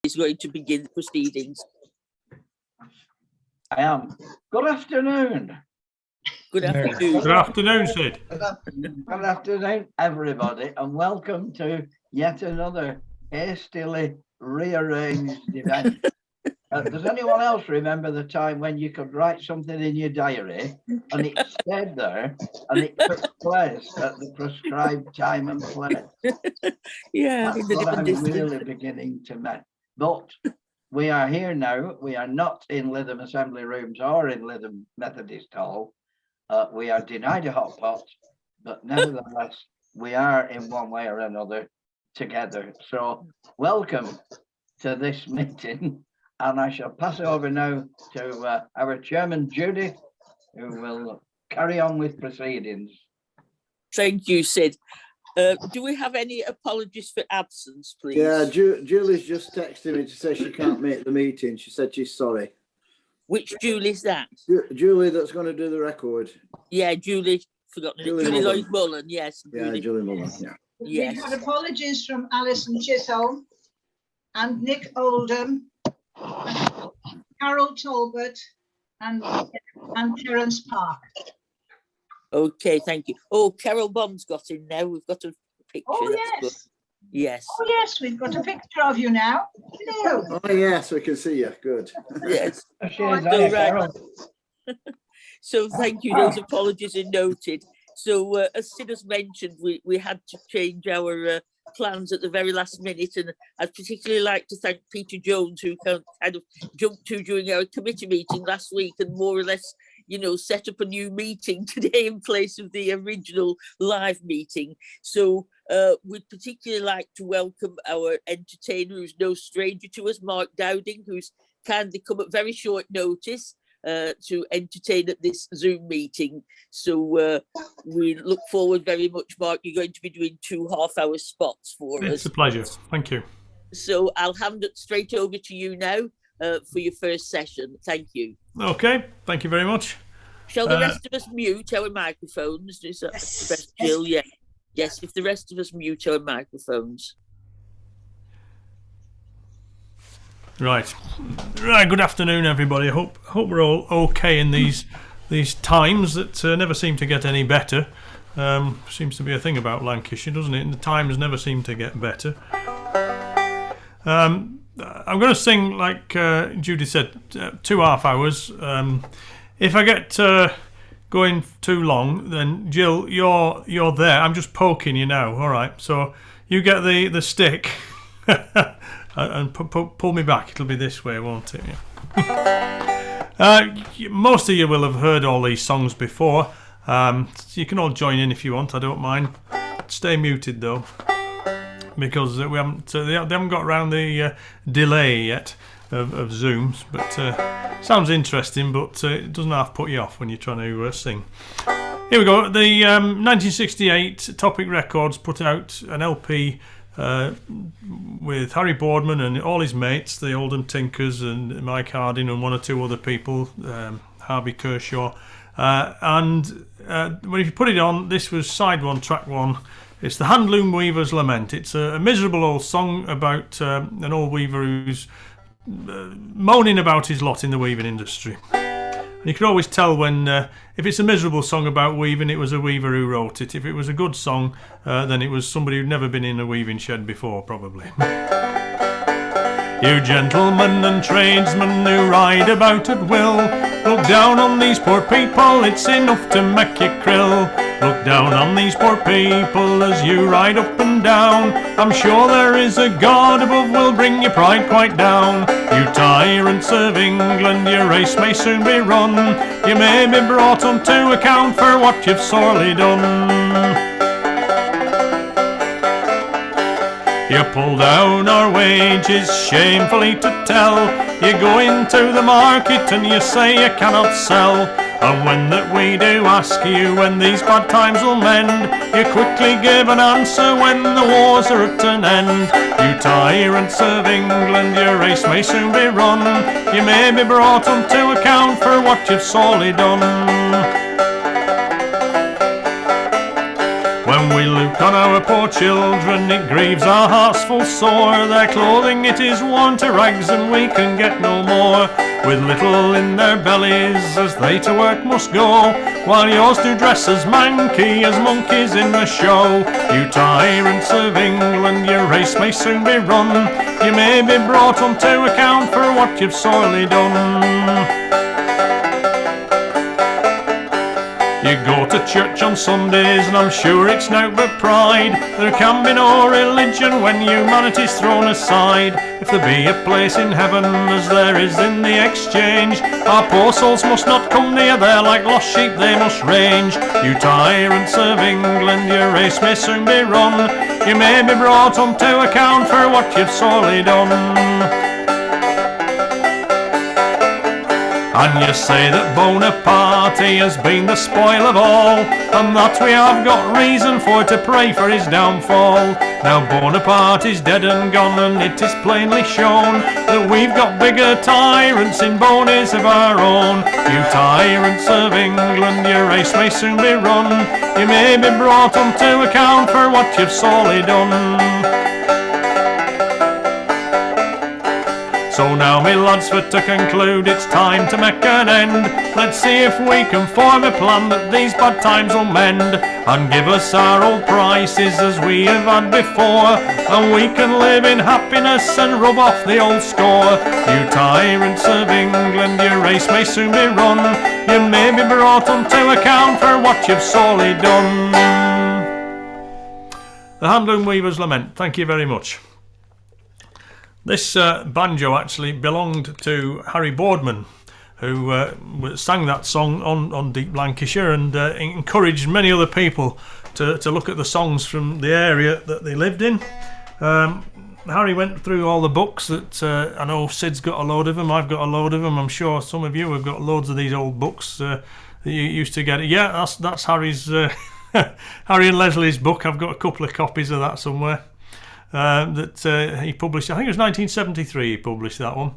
is going to begin the proceedings. I am. Good afternoon. Good afternoon. Good afternoon, Sid. Good afternoon, everybody, and welcome to yet another hastily rearranged event. Does anyone else remember the time when you could write something in your diary and it stayed there and it took place at the prescribed time and place? Yeah, That's what I'm really beginning to miss. But we are here now. We are not in Lytham Assembly Rooms or in Lytham Methodist Hall. We are denied a hot pot, but nevertheless, we are in one way or another together. So welcome to this meeting. And I shall pass over now to our chairman, Judy, who will carry on with proceedings. Thank you, Sid. Do we have any apologies for absence, please? Yeah, Julie's just texted me to say she can't make the meeting. She said she's sorry. Which Julie is that? Julie, that's going to do the record. Yeah, Julie, forgotten. Julie Lloyd Mullen, yes. Yeah, Julie Mullen, yeah. Yes. We've had apologies from Alison Chisholm and Nick Oldham, Carol Talbot and Terence Park. Okay, thank you. Oh, Carol Bond's got in now. We've got a picture. Oh, That's yes. good. Yes. Oh, yes, we've got a picture of you now. Hello. Oh, yes, we can see you. Good. Yes. Carol. So thank you. Those apologies are noted. So as Sid has mentioned, we had to change our plans at the very last minute, and I'd particularly like to thank Peter Jones, who kind of jumped to during our committee meeting last week and more or less, set up a new meeting today in place of the original live meeting. So we'd particularly like to welcome our entertainer, who's no stranger to us, Mark Dowding, who's kindly come at very short notice to entertain at this Zoom meeting. So we look forward very much, Mark. You're going to be doing 2 half-hour spots for us. It's a pleasure. Thank you. So I'll hand it straight over to you now for your first session. Thank you. Okay, thank you very much. Shall the rest of us mute our microphones? Is that best, Jill? Yeah. Yes, if the rest of us mute our microphones. Right. Good afternoon, everybody. Hope we're all okay in these times that never seem to get any better. Seems to be a thing about Lancashire, doesn't it? And the times never seem to get better. I'm going to sing, like Judy said, 2 half hours. If I get going too long, then Jill, you're there. I'm just poking you now. All right. So you get the stick. And pull me back. It'll be this way, won't it? Yeah. Most of you will have heard all these songs before. You can all join in if you want. I don't mind. Stay muted though, because they haven't got around the delay yet of Zooms. But sounds interesting, but it doesn't half put you off when you're trying to sing. Here we go. The 1968 Topic Records put out an LP. With Harry Boardman and all his mates, the Oldham Tinkers and Mike Harding and 1 or 2 other people, Harvey Kershaw. And when you put it on, this was side 1, track 1. It's the Handloom Weaver's Lament. It's a miserable old song about an old weaver who's moaning about his lot in the weaving industry. And you can always tell when, if it's a miserable song about weaving, it was a weaver who wrote it. If it was a good song, then it was somebody who'd never been in a weaving shed before, probably. You gentlemen and tradesmen who ride about at will, look down on these poor people, it's enough to make you krill. Look down on these poor people as you ride up and down. I'm sure there is a God above will bring your pride quite down. You tyrants of England, your race may soon be run. You may be brought unto account for what you've sorely done. You pull down our wages, shamefully to tell. You go into the market and you say you cannot sell. And when that we do ask you when these bad times will mend, you quickly give an answer when the wars are at an end. You tyrants of England, your race may soon be run. You may be brought unto account for what you've sorely done. When we look on our poor children, it grieves our hearts full sore. Their clothing it is worn to rags, and we can get no more. With little in their bellies, as they to work must go, while yours do dress as manky as monkeys in the show. You tyrants of England, your race may soon be run. You may be brought on to account for what you've sorely done. You go to church on Sundays, and I'm sure it's nought but pride. There can be no religion when humanity's thrown aside. If there be a place in heaven as there is in the exchange, our poor souls must not come near there, like lost sheep they must range. You tyrants of England, your race may soon be run. You may be brought on to account for what you've sorely done. And you say that Bonaparte has been the spoil of all, and that we have got reason for to pray for his downfall. Now Bonaparte is dead and gone, and it is plainly shown that we've got bigger tyrants in bonies of our own. You tyrants of England, your race may soon be run. You may be brought on to account for what you've sorely done. So now, me lads, for to conclude, it's time to make an end. Let's see if we can form a plan that these bad times will mend, and give us our old prices as we have had before, and we can live in happiness and rub off the old score. You tyrants of England, your race may soon be run. You may be brought on to account for what you've sorely done. The Handloom Weaver's Lament. Thank you very much. This banjo actually belonged to Harry Boardman, who sang that song on Deep Lancashire, and encouraged many other people to look at the songs from the area that they lived in. Harry went through all the books that I know Sid's got a load of them, I've got a load of them, I'm sure some of you have got loads of these old books that you used to get. Yeah, that's Harry's Harry and Leslie's book. I've got a couple of copies of that somewhere. That he published. I think it was 1973 he published that one.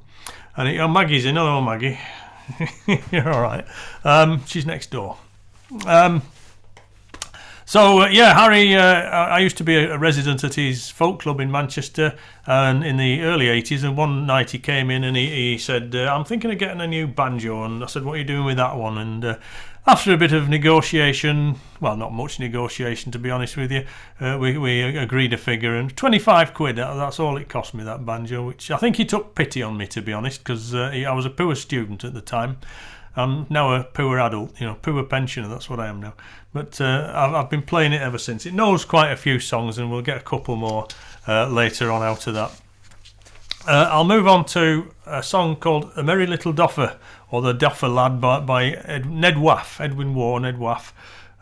And Maggie's in. Hello, Maggie. You're all right. She's next door. Harry, I used to be a resident at his folk club in Manchester, and in the early 80s, and one night he came in and he said, I'm thinking of getting a new banjo. And I said, what are you doing with that one? And after a bit of negotiation, well, not much negotiation to be honest with you, we agreed a figure, and 25 quid, that's all it cost me, that banjo, which I think he took pity on me, to be honest, because I was a poor student at the time. I'm now a poor adult, poor pensioner, that's what I am now. But I've been playing it ever since. It knows quite a few songs, and we'll get a couple more later on out of that. I'll move on to a song called A Merry Little Duffer, or The Duffer Lad by Ned Waff, Edwin Waugh, Ned Waff,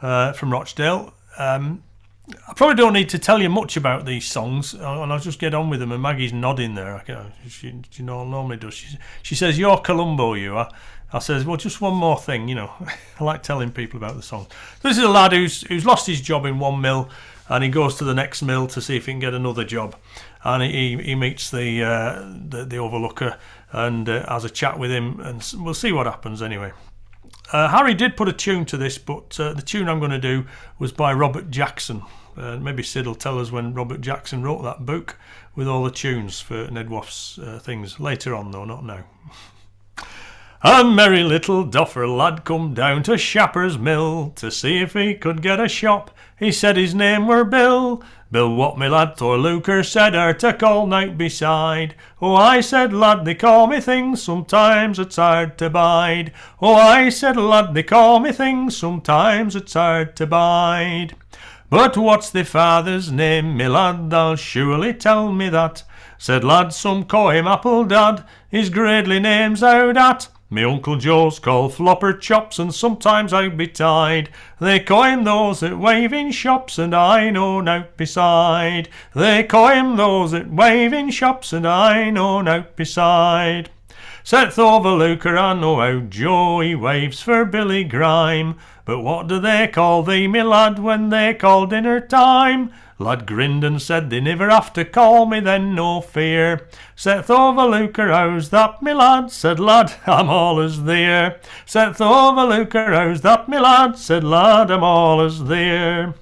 from Rochdale. I probably don't need to tell you much about these songs, and I'll just get on with them. And Maggie's nodding there. She normally does. She says, "You're Columbo, you are." I says, well, just one more thing, I like telling people about the song. This is a lad who's lost his job in one mill, and he goes to the next mill to see if he can get another job. And he meets the overlooker and has a chat with him, and we'll see what happens anyway. Harry did put a tune to this, but the tune I'm going to do was by Robert Jackson. Maybe Sid will tell us when Robert Jackson wrote that book with all the tunes for Ned Waff's things. Later on, though, not now. A merry little duffer lad come down to Shapper's mill to see if he could get a shop. He said his name were Bill. Bill, what me lad, Thor Luker said her to call night beside. Oh, I said, lad, they call me things, sometimes it's hard to bide. Oh, I said, lad, they call me things, sometimes it's hard to bide. But what's the father's name, me lad, thou'll surely tell me that. Said lad, some call him Apple Dad, his gradely name's out at. Me Uncle Joe's called Flopper Chops, and sometimes I betide. They call him those that wave in shops, and I know nought beside. They call him those that wave in shops, and I know nought beside. Said Thor Luker, I know how Joe he waves for Billy Grime. But what do they call thee, me lad, when they call dinner time? Lad grinned and said they never have to call me then, no fear. Said Thor Luker, how's that, me lad? Said lad, I'm allus there. Said Thor Luker, how's that, me lad? Said lad, I'm allus there.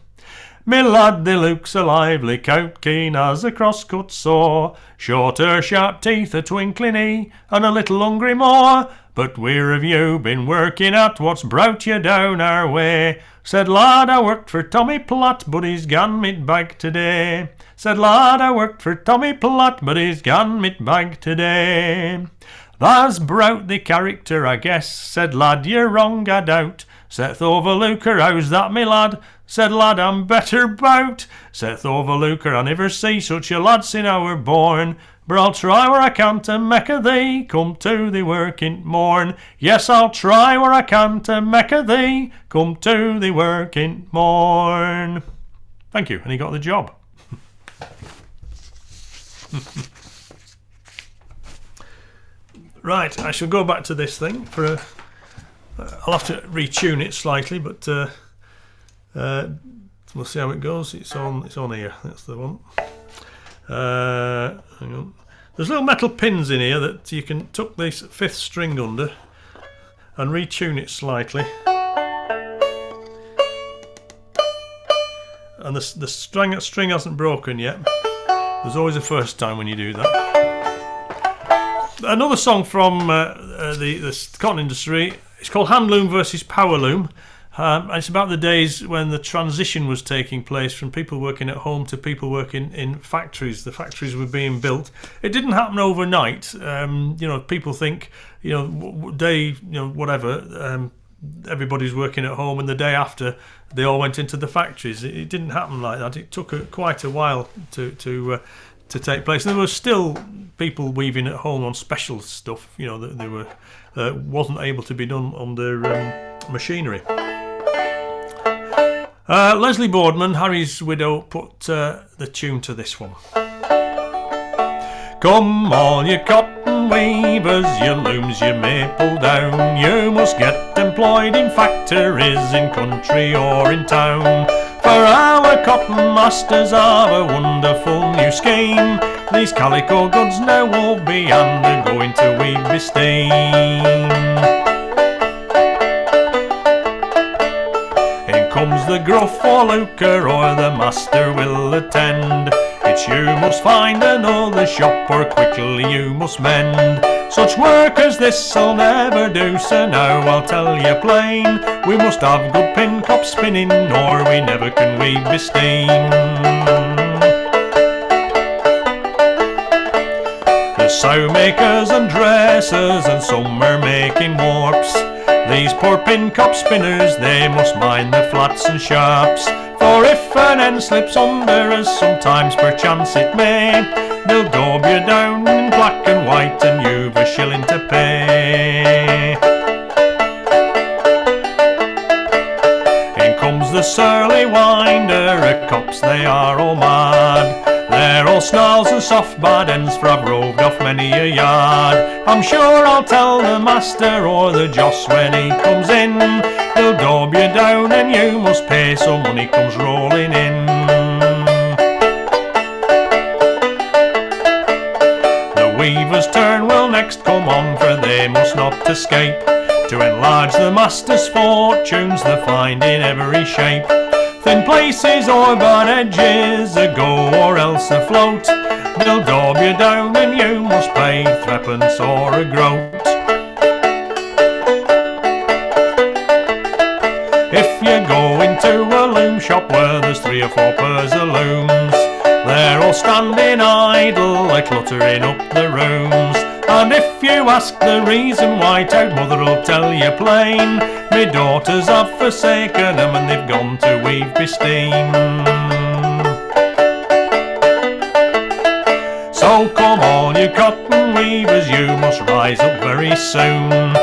Me lad, thee looks a lively coat, keen as a cross-cut saw, shorter sharp teeth, a twinkling eye, and a little hungry maw. But where have you been working at? What's brought you down our way? Said lad, I worked for Tommy Platt, but he's gone mit bag today. Said lad, I worked for Tommy Platt, but he's gone mit bag today. Tha's browt the character, I guess. Said lad, you're wrong, I doubt. Saith overlooker, how's that, me lad? Said lad, I'm better bout. Saith overlooker, I never see such a lad sin I were born. But I'll try where I can to make a thee come to the working morn. Yes, I'll try where I can to make a thee come to the working morn. Thank you, and he got the job. Right, I shall go back to this thing for a. I'll have to retune it slightly, but we'll see how it goes. It's on here. That's the one. Hang on. There's little metal pins in here that you can tuck this 5th string under and retune it slightly. And the string hasn't broken yet. There's always a first time when you do that. Another song from the cotton industry. It's called Hand Loom versus Power Loom. And it's about the days when the transition was taking place from people working at home to people working in factories. The factories were being built. It didn't happen overnight. People think, whatever, everybody's working at home, and the day after they all went into the factories. It didn't happen like that. It took quite a while to take place. And there were still people weaving at home on special stuff, that they were wasn't able to be done under machinery. Leslie Boardman, Harry's widow, put the tune to this one. Come all you cotton weavers, your looms you may pull down. You must get employed in factories in country or in town. For our cotton masters have a wonderful new scheme. These calico goods now will be undergoing to weave with steam. Comes the gruff or looker, or the master will attend. It's you must find another shop, or quickly you must mend. Such work as this'll never do, so now I'll tell you plain. We must have good pin cop spinning, or we never can weave with steam. There's sow makers and dressers, and some are making warps. These poor pin cop spinners, they must mind the flats and sharps. For if an end slips under, as sometimes perchance it may, they'll daub you down in black and white, and you've a shilling to pay. In comes the surly winder, a cops they are all mad. They're all snarls and soft bad ends, for I've roved off many a yard. I'm sure I'll tell the master or the joss when he comes in. They'll daub you down and you must pay, so money comes rolling in. The weaver's turn will next come on, for they must not escape. To enlarge the master's fortunes, they're finding every shape. Thin places or bad edges, a go or else afloat. They'll daub you down and you must pay threepence or a groat. If you go into a loom shop where there's 3 or 4 pairs of looms, they're all standing idle, like cluttering up the rooms. And if you ask the reason why, tout mother'll tell you plain. Me daughters have forsaken them, and they've gone to weave with steam. So come all you cotton weavers, you must rise up very soon.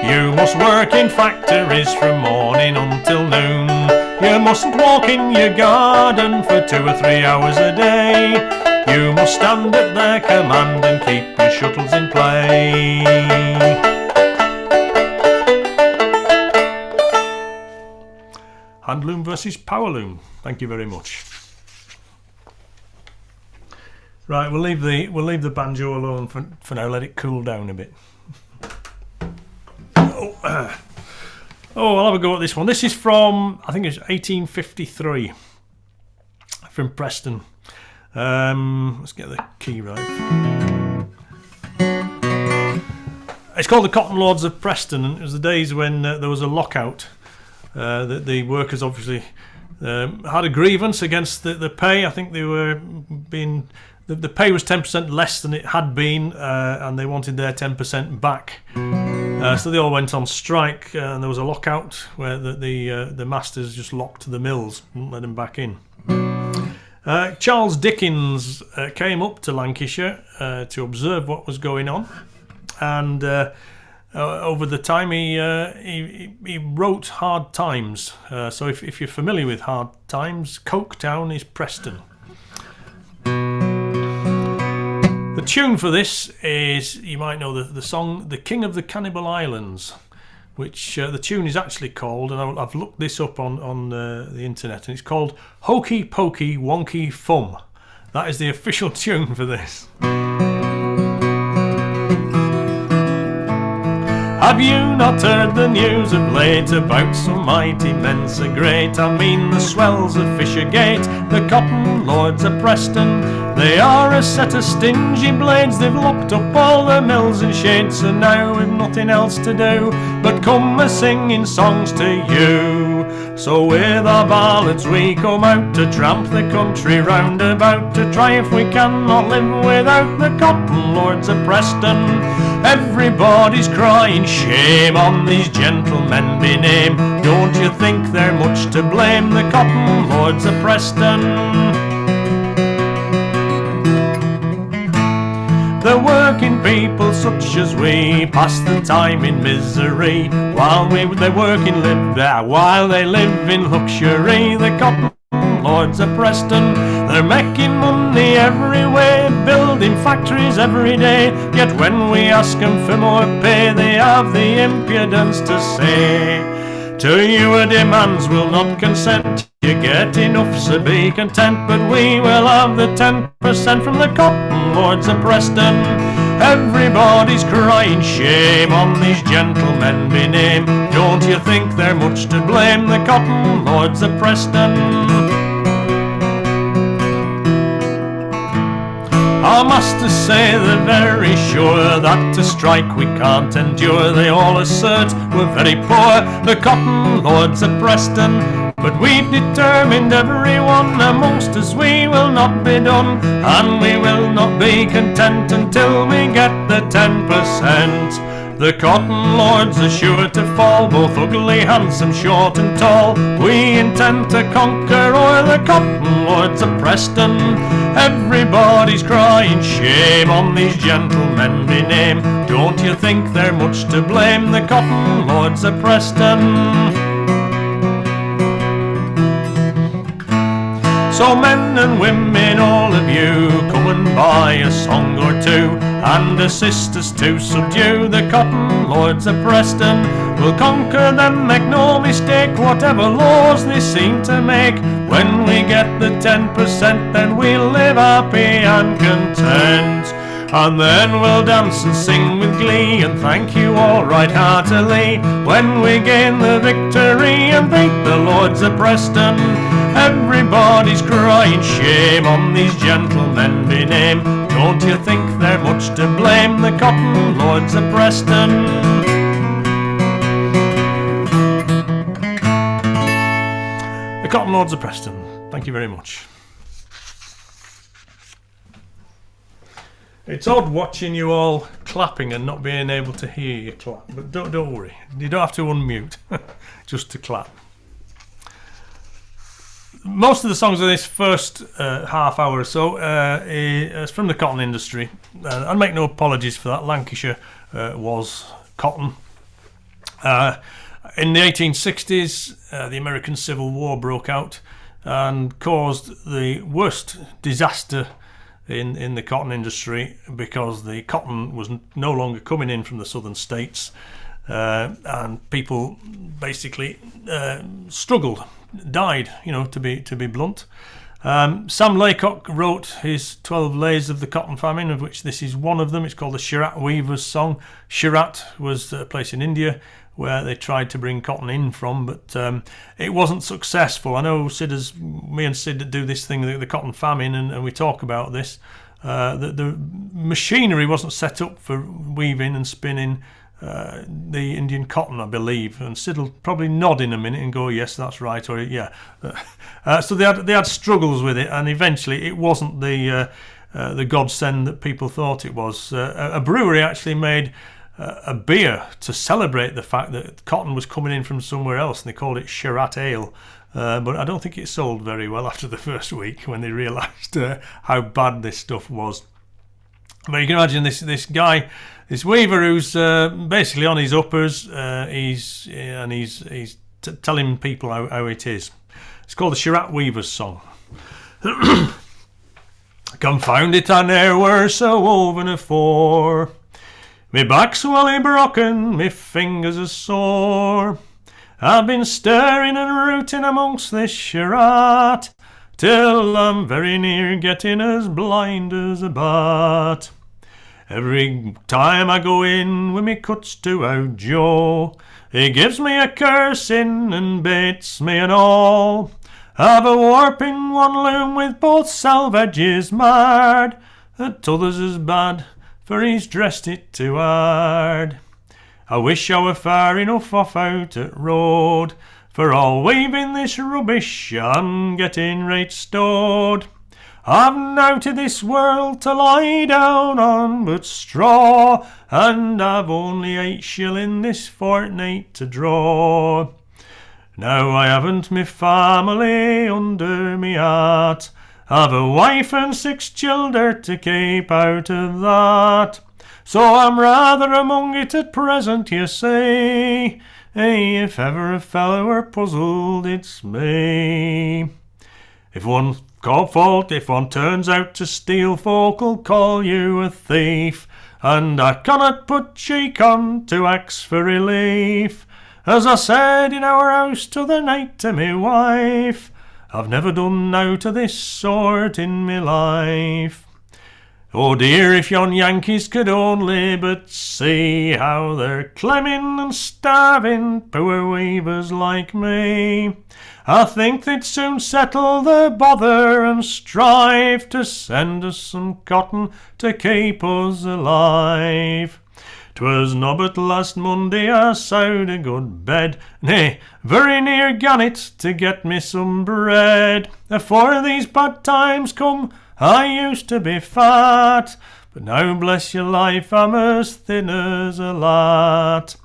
You must work in factories from morning until noon. You mustn't walk in your garden for 2 or 3 hours a day. You must stand at their command and keep your shuttles in play. Hand loom versus power loom. Thank you very much. Right, we'll leave the banjo alone for now. Let it cool down a bit. I'll have a go at this one. This is from, I think it's 1853. from Preston. Let's get the key right. It's called the Cotton Lords of Preston, and it was the days when there was a lockout. The workers obviously had a grievance against the pay. I think they were being... The pay was 10% less than it had been, and they wanted their 10% back. So they all went on strike, and there was a lockout where the masters just locked the mills, wouldn't let them back in. Charles Dickens came up to Lancashire to observe what was going on, and over the time he wrote Hard Times. So if you're familiar with Hard Times, Coketown is Preston. The tune for this is, you might know the song The King of the Cannibal Islands, which the tune is actually called, and I've looked this up on the internet, and it's called Hokey Pokey Wonky Fum. That is the official tune for this. Have you not heard the news of late about some mighty men so great? I mean the swells of Fishergate, the cotton lords of Preston. They are a set of stingy blades, they've locked up all the mills and shades, so now we've nothing else to do but come a-singing songs to you. So with our ballads we come out to tramp the country round about, to try if we cannot live without the cotton lords of Preston. Everybody's crying shame on these gentlemen be name. Don't you think they're much to blame, the cotton lords of Preston? The working people such as we pass the time in misery while they live in luxury. The cotton lords of Preston, they're making money every way, building factories every day. Yet when we ask them for more pay, they have the impudence to say, to your demands we'll not consent. You get enough, so be content, but we will have the 10% from the cotton lords of Preston. Everybody's crying shame on these gentlemen be name. Don't you think they're much to blame, the cotton lords of Preston? Our masters say they're very sure that to strike we can't endure. They all assert we're very poor, the cotton lords of Preston. But we've determined everyone amongst us we will not be done, and we will not be content until we get the 10%. The cotton lords are sure to fall, both ugly, handsome, short and tall. We intend to conquer o'er the cotton lords of Preston. Everybody's crying shame on these gentlemen be name. Don't you think they're much to blame, the cotton lords of Preston? So men and women, all of you, come and buy a song or two, and assist us to subdue the cotton lords of Preston. We'll conquer them, make no mistake, whatever laws they seem to make. When we get the 10%, then we'll live happy and content. And then we'll dance and sing with glee and thank you all right heartily when we gain the victory and beat the lords of Preston. Everybody's crying shame on these gentlemen be name. Don't you think they're much to blame, the cotton lords of Preston? The Cotton Lords of Preston. Thank you very much. It's odd watching you all clapping and not being able to hear you clap, but don't worry. You don't have to unmute just to clap. Most of the songs of this first half hour or so is from the cotton industry. I'll make no apologies for that. Lancashire was cotton. In the 1860s, the American Civil War broke out and caused the worst disaster in the cotton industry because the cotton was no longer coming in from the southern states, and people basically struggled, died, to be blunt. Sam Laycock wrote his 12 Lays of the Cotton Famine, of which this is one of them. It's called the Shirat Weaver's Song. Shirat was a place in India where they tried to bring cotton in from, but it wasn't successful. I know me and Sid do this thing, the cotton famine, and we talk about this. The machinery wasn't set up for weaving and spinning the Indian cotton, I believe, and Sid will probably nod in a minute and go, yes, that's right, or yeah. So they had struggles with it, and eventually it wasn't the godsend that people thought it was. A brewery actually made a beer to celebrate the fact that cotton was coming in from somewhere else, and they called it Shirat Ale. But I don't think it sold very well after the first week when they realised how bad this stuff was. But you can imagine this guy, this weaver, who's basically on his uppers. He's telling people how it is. It's called the Shirat Weaver's Song. Confound it, I ne'er were so woven afore. Me back's welly broken, me fingers are sore. I've been stirring and rooting amongst this Shirat till I'm very near getting as blind as a bat. Every time I go in with me cuts to out Joe, he gives me a cursing and baits me and all. I've a warp in one loom with both salve edges marred, and t'other's as bad, for he's dressed it too hard. I wish I were far enough off out at road, for all weaving this rubbish I'm getting right stowed. I've now to this world to lie down on but straw, and I've only 8 shilling this fortnight to draw. Now I haven't me family under me hat, I've a wife and 6 childer to keep out of that. So I'm rather among it at present, you say. Hey, if ever a fellow were puzzled, it's me. If one turns out to steal, folk'll call you a thief, and I cannot put cheek on to ask for relief. As I said in our house t'other night to me wife, I've never done naught of this sort in me life. Oh dear, if yon Yankees could only but see how they're clemming and starving poor weavers like me, I think they'd soon settle the bother and strive to send us some cotton to keep us alive. 'Twas nobbut last Monday I sowed a good bed, nay, very near gan it to get me some bread. Afore these bad times come, I used to be fat, but now bless your life I'm as thin as a lat.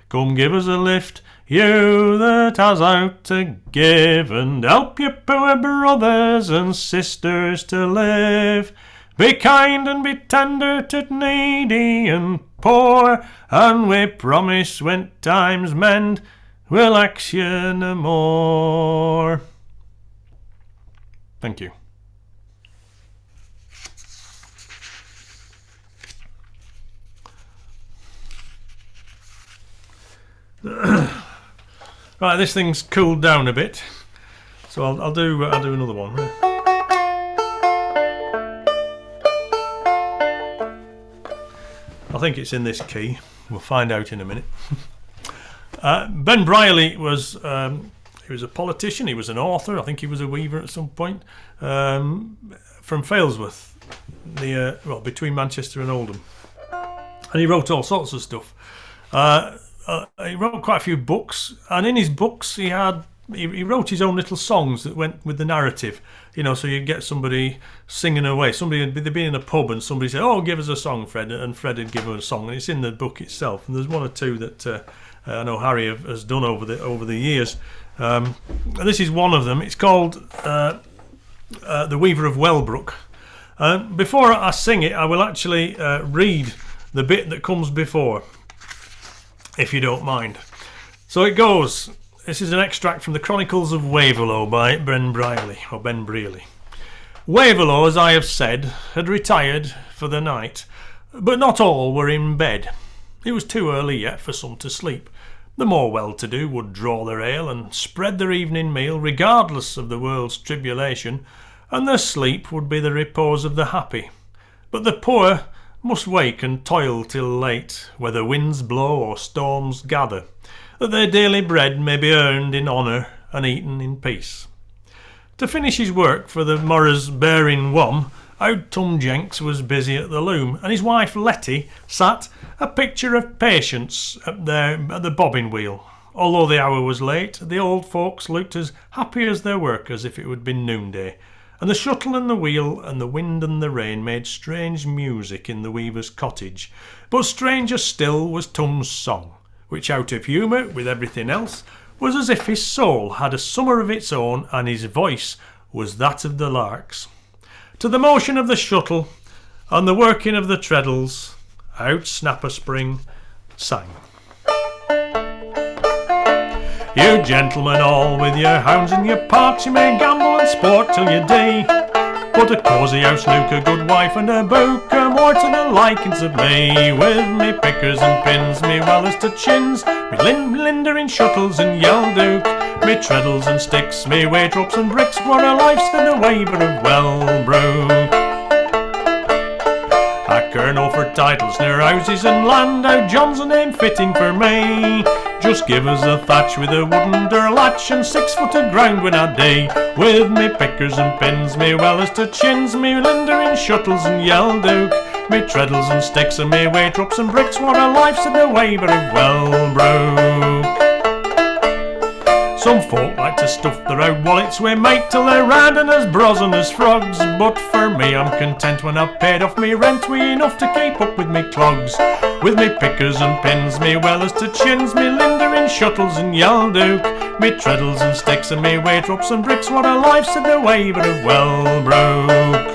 Come give us a lift, you that has out to give, and help your poor brothers and sisters to live. Be kind and be tender to needy and poor, and we promise when times mend we'll ax you no more. Thank you. Right, this thing's cooled down a bit, so I'll do another one. I think it's in this key. We'll find out in a minute. Ben Brierley was he was a politician. He was an author. I think he was a weaver at some point. From Failsworth, between Manchester and Oldham, and he wrote all sorts of stuff. He wrote quite a few books, and in his books he wrote his own little songs that went with the narrative. So you'd get somebody singing away. They'd be in a pub and somebody said, "Oh, give us a song, Fred," and Fred would give him a song, and it's in the book itself. And there's one or two that I know Harry has done over the years. And this is one of them. It's called "The Weaver of Wellbrook." Before I sing it, I will actually read the bit that comes before, if you don't mind. So it goes. This is an extract from the Chronicles of Waverlow by Ben Brierley. Waverlow, as I have said, had retired for the night, but not all were in bed. It was too early yet for some to sleep. The more well-to-do would draw their ale and spread their evening meal regardless of the world's tribulation, and their sleep would be the repose of the happy. But the poor must wake and toil till late, whether winds blow or storms gather, that their daily bread may be earned in honour and eaten in peace. To finish his work for the morrow's bearing wom, Owd Tom Jenks was busy at the loom, and his wife Letty sat, a picture of patience, up there at the bobbin wheel. Although the hour was late, the old folks looked as happy as their work as if it had been noonday, and the shuttle and the wheel and the wind and the rain made strange music in the weaver's cottage. But stranger still was Tom's song, which, out of humour with everything else, was as if his soul had a summer of its own, and his voice was that of the larks. To the motion of the shuttle and the working of the treadles, out Snapper Spring sang. You gentlemen all with your hounds and your parks, you may gamble and sport till your day, but a cosy house look, a good wife and a book are more to the likings of me. With me pickers and pins, me wellers to chins, me linder in shuttles and yelduke, me treadles and sticks, me waitropes and bricks, what a life's in the waver of Wellbrook. I care no for titles, near houses and land, out John's a name fitting for me. Just give us a thatch with a wooden door latch and 6 foot of ground when I day. With me pickers and pins, me wellers to chins, me linder in shuttles and yelduke, me treadles and sticks and me waitropes and bricks, what a life's in the waver of Wellbrook. Some folk like to stuff their own wallets with mate till they're round and as brazen as frogs, but for me I'm content when I've paid off me rent with enough to keep up with me clogs. With me pickers and pins, me wellers to chins, me linder in shuttles and yelduke, me treadles and sticks and me waitropes and bricks, what a life's in the waver of Wellbrook.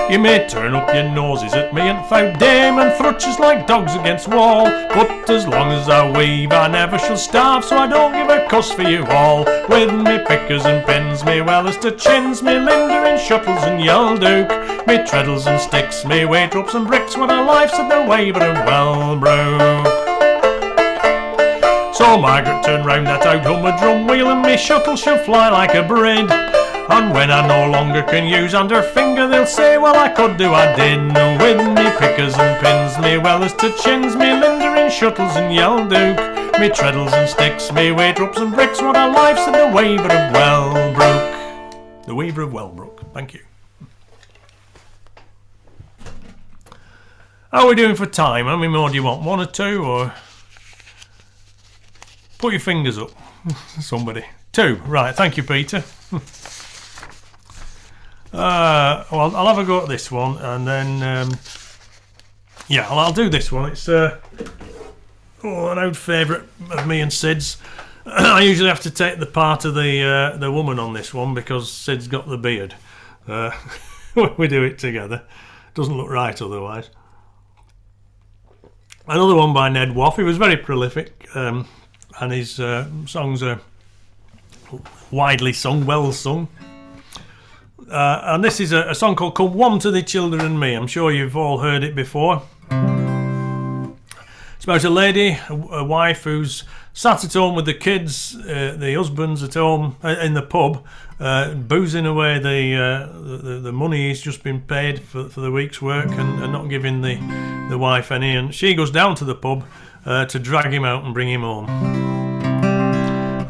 You may turn up your noses at me and fout dame and thrutches like dogs against wall, but as long as I weave I never shall starve, so I don't give a cuss for you all. With me pickers and pins, me wellers to chins, me linder in shuttles and yelduke, me treadles and sticks, me waitropes and bricks, what a life's in the waver of Wellbrook. So Margaret turned round that out hummer-drum wheel, and me shuttle shall fly like a braid. And when I no longer can use under finger, they'll say, well, I could do, I did. With me pickers and pins, me wellers to chins, me linder in shuttles and yelduke, me treadles and sticks, me waitropes and bricks, what a life's in the waver of Wellbrook. The waver of Wellbrook. Thank you. How are we doing for time? How many more do you want? 1 or 2, or put your fingers up. Somebody. 2. Right. Thank you, Peter. Well, I'll have a go at this one, and then yeah, I'll do this one. It's an old favourite of me and Sid's. I usually have to take the part of the woman on this one because Sid's got the beard. We do it together. Doesn't look right otherwise. Another one by Ned Waff. He was very prolific, and his songs are widely sung, well sung. And this is a song called Come One to the Children and Me. I'm sure you've all heard it before. It's about a lady, a wife who's sat at home with the kids, the husband's at home in the pub, boozing away the money he's just been paid for the week's work, and not giving the wife any. And she goes down to the pub to drag him out and bring him home.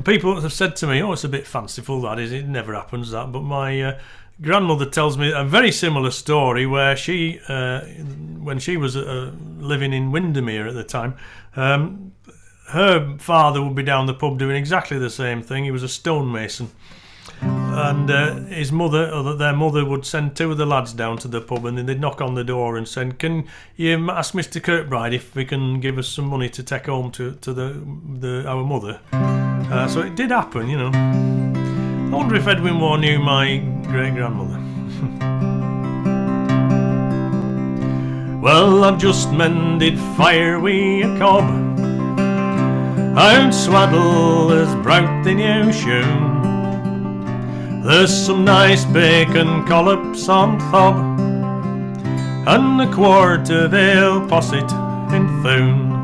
People have said to me, oh, it's a bit fanciful, that is, it never happens, that. But my grandmother tells me a very similar story where she, when she was living in Windermere at the time, her father would be down the pub doing exactly the same thing. He was a stonemason. And his mother, or their mother, would send 2 of the lads down to the pub, and then they'd knock on the door and say, can you ask Mr. Kirkbride if we can give us some money to take home to our mother? So it did happen, you know. I wonder if Edwin Waugh knew my great-grandmother. Well, I've just mended fire wi' a cob, out swaddle as brout the new shoon. There's some nice bacon collops on thob, and a quart of ale posset in thoon.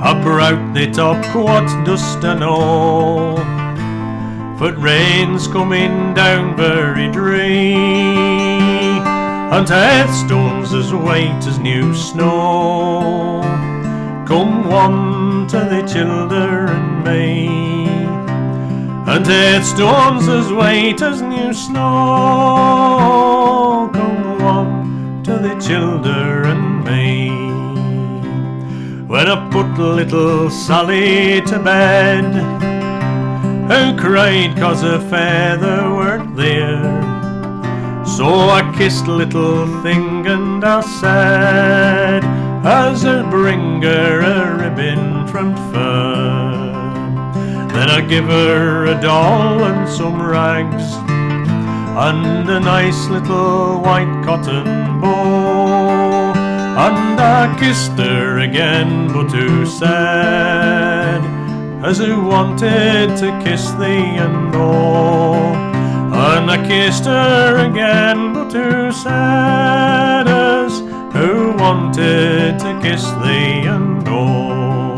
I brout the top quart dust and all, for rain's coming down very dree, and headstones as white as new snow. come one to the children may, and headstones as white as new snow, come one to the children may. When I put little Sally to bed, who cried 'cause her father weren't there, so I kissed little thing and I said, as I'll bring her a ribbon from fur. Then I give her a doll and some rags, and a nice little white cotton bow, and I kissed her again, but who said, as who wanted to kiss thee and all. And I kissed her again, but who said, as who wanted to kiss thee and all.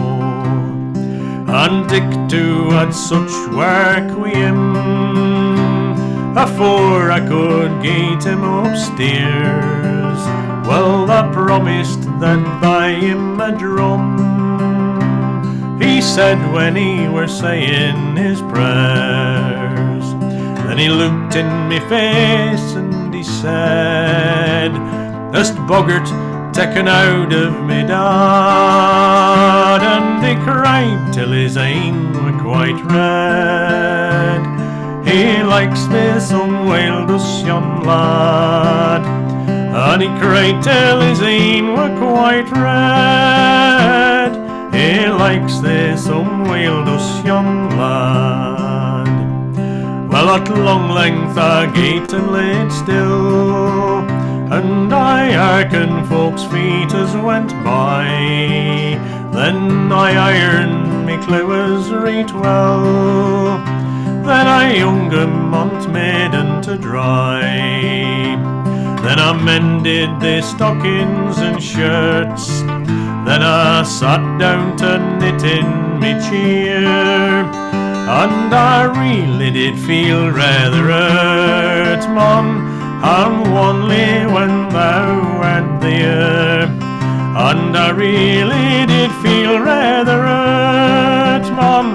And Dick too had such work wi' him, afore I could get him upstairs. Well, I promised that buy him a drum, he said when he were saying his prayers. Then he looked in me face and he said, "Hast boggart taken out of me dad?" And he cried till his een were quite red. He likes this unwailed us young lad. And he cried till his een were quite red. He likes this unwailed us young lad. Well, at long length I gate and laid still, and I hearken folks' feet as went by. Then I ironed me clothes right well, then I hung 'em on t' maiden to dry. Then I mended their stockings and shirts, then I sat down to knit in me chair, and I really did feel rather hurt, Mum, and only when thou wert there. And I really did feel rather hurt, Mum,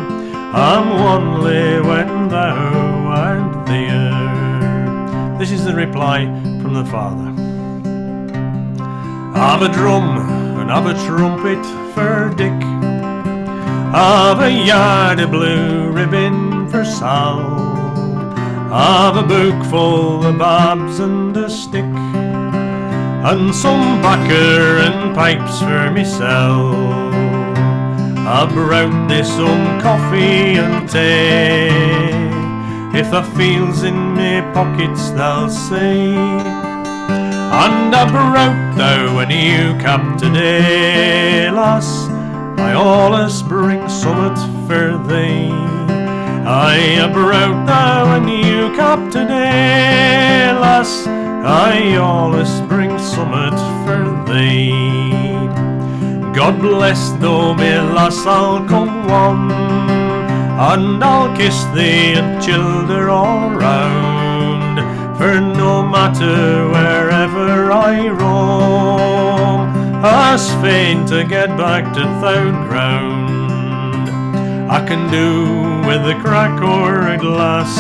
and only when thou wert there. This is the reply from the father. I've a drum and I've a trumpet for Dick, I've a yard of blue ribbon for Sal, I've a book full of bobs and a stick, and some backer and pipes for myself. I've brought this some coffee and tea, if the feels in me pockets they'll say. And I brought thou a new cap today, lass, I allus bring summat for thee. I brought thou a new cap today, lass, I allus bring summat for thee. God bless thou me lass, I'll come one, and I'll kiss thee and childer all round, for no matter wherever I roam, I's fain to get back to thoud ground. I can do with a crack or a glass,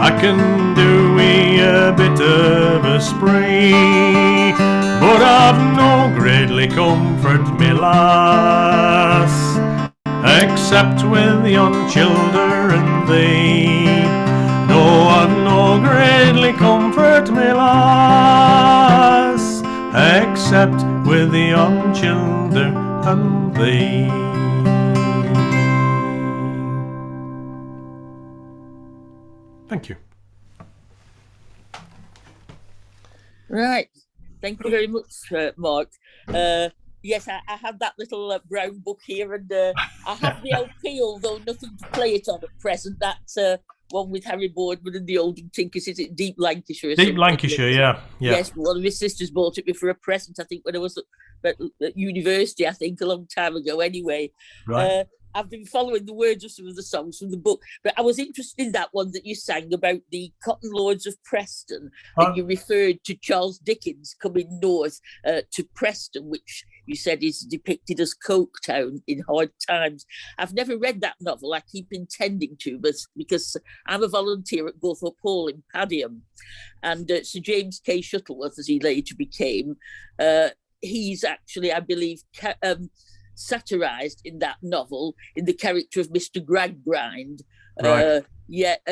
I can do wi' a bit of a spree, but I've no greatly comfort, me lass, except with yon children thee. No, I've no greatly comfort, me lass, except with yon children thee. Thank you. Right. Thank you very much, Mark. Yes, I have that little brown book here, and I have the LP, although nothing to play it on at present. That's one with Harry Boardman and the Oldham Tinkers. Is it Deep Lancashire? Deep Lancashire, yeah. Yes, one of my sisters bought it me for a present, I think, when I was at university, I think, a long time ago anyway. Right. I've been following the words of some of the songs from the book, but I was interested in that one that you sang about the cotton lords of Preston, and you referred to Charles Dickens coming north to Preston, which you said is depicted as Coke Town in hard times. I've never read that novel. I keep intending to, but because I'm a volunteer at Gawthorpe Hall in Padiham, and Sir James K. Shuttleworth, as he later became, he's actually, I believe, satirized in that novel in the character of Mr. Gradgrind. Right.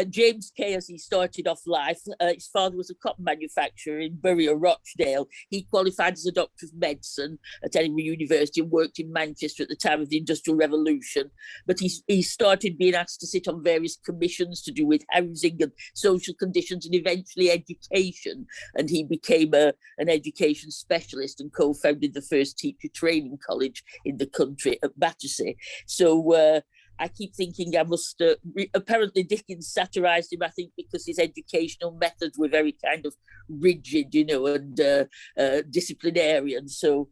James Kay, as he started off life, his father was a cotton manufacturer in Bury or Rochdale. He qualified as a doctor of medicine at Edinburgh University and worked in Manchester at the time of the Industrial Revolution. But he started being asked to sit on various commissions to do with housing and social conditions and eventually education. And he became an education specialist and co-founded the first teacher training college in the country at Battersea. So I keep thinking I must, apparently Dickens satirised him, I think, because his educational methods were very kind of rigid, you know, and disciplinarian. So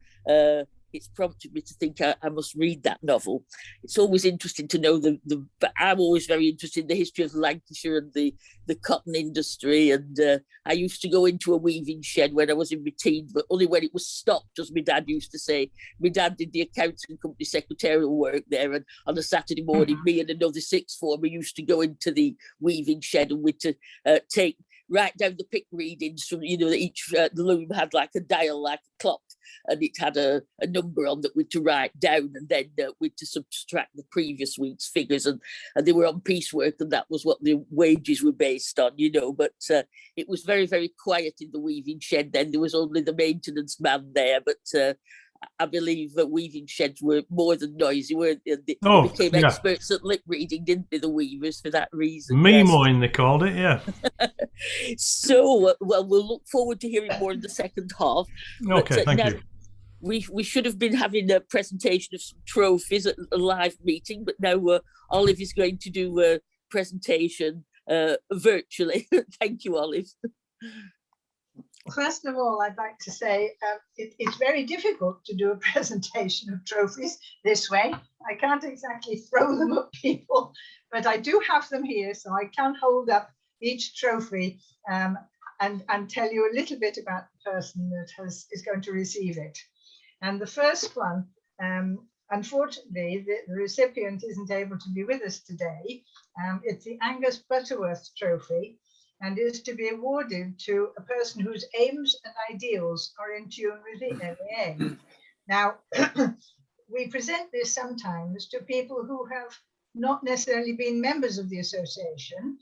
it's prompted me to think I must read that novel. It's always interesting to know but I'm always very interested in the history of Lancashire and the cotton industry. And I used to go into a weaving shed when I was in my teens, but only when it was stopped, as my dad used to say. My dad did the accounts and company secretarial work there, and on a Saturday morning, me and another sixth former used to go into the weaving shed, and we'd write down the pick readings from, you know, each the loom had like a dial, like a clock, and it had a number on that we'd to write down, and then we'd to subtract the previous week's figures, and they were on piecework, and that was what the wages were based on, you know. But it was very, very quiet in the weaving shed then. There was only the maintenance man there, but I believe that weaving sheds were more than noisy. They became experts at lip reading, didn't they, the weavers, for that reason? Memoing, they called it, yeah. So, well, we'll look forward to hearing more in the second half. Okay, thank you. We should have been having a presentation of some trophies at a live meeting, but now Olive is going to do a presentation virtually. Thank you, Olive. First of all, I'd like to say it's very difficult to do a presentation of trophies this way. I can't exactly throw them at people, but I do have them here, so I can hold up each trophy and tell you a little bit about the person that is going to receive it. And the first one, unfortunately, the recipient isn't able to be with us today. It's the Angus Butterworth Trophy, and is to be awarded to a person whose aims and ideals are in tune with the LAA. Now, we present this sometimes to people who have not necessarily been members of the association,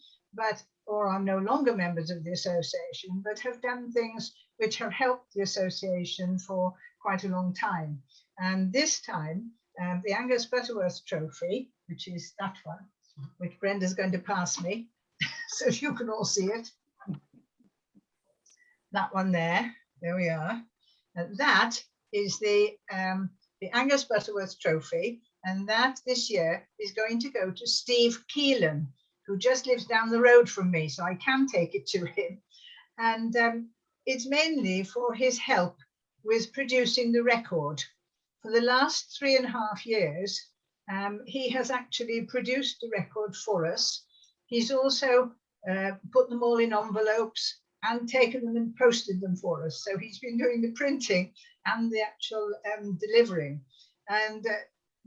or are no longer members of the association, but have done things which have helped the association for quite a long time. And this time, the Angus Butterworth Trophy, which is that one, which Brenda's going to pass me, so you can all see it. That one there we are. And that is the Angus Butterworth Trophy, and that this year is going to go to Steve Keelan, who just lives down the road from me, so I can take it to him. And it's mainly for his help with producing the record. For the last 3.5 years, he has actually produced the record for us. He's also put them all in envelopes and taken them and posted them for us. So he's been doing the printing and the actual delivering. And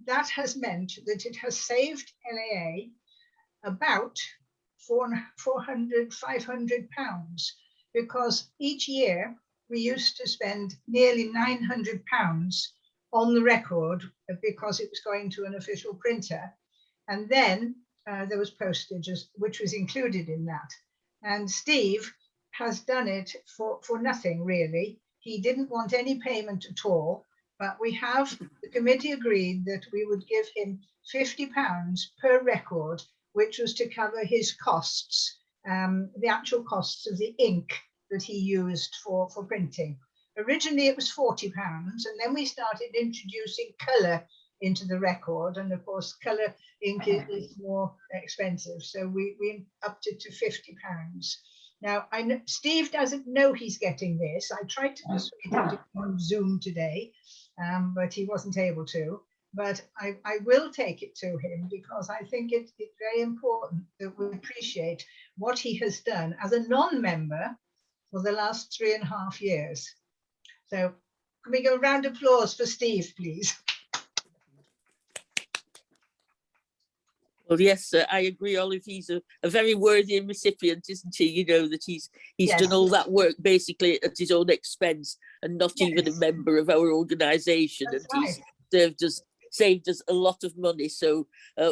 that has meant that it has saved LAA about 400, 500 pounds, because each year we used to spend nearly 900 pounds on the record because it was going to an official printer. And then there was postage, which was included in that. And Steve has done it for nothing, really. He didn't want any payment at all, but the committee agreed that we would give him £50 per record, which was to cover his costs, the actual costs of the ink that he used for printing. Originally it was £40, and then we started introducing colour into the record, and of course colour ink is more expensive, so we upped it to £50. Now, I know Steve doesn't know he's getting this. I tried to persuade him to go on Zoom today, but he wasn't able to. but I will take it to him because I think it's very important that we appreciate what he has done as a non-member for the last 3.5 years. So can we go round of applause for Steve, please? Well, yes, I agree, Olive. He's a very worthy recipient, isn't he? You know, that he's Yes. done all that work basically at his own expense and not even a Yes. member of our organisation. That's And right. he's saved us a lot of money. So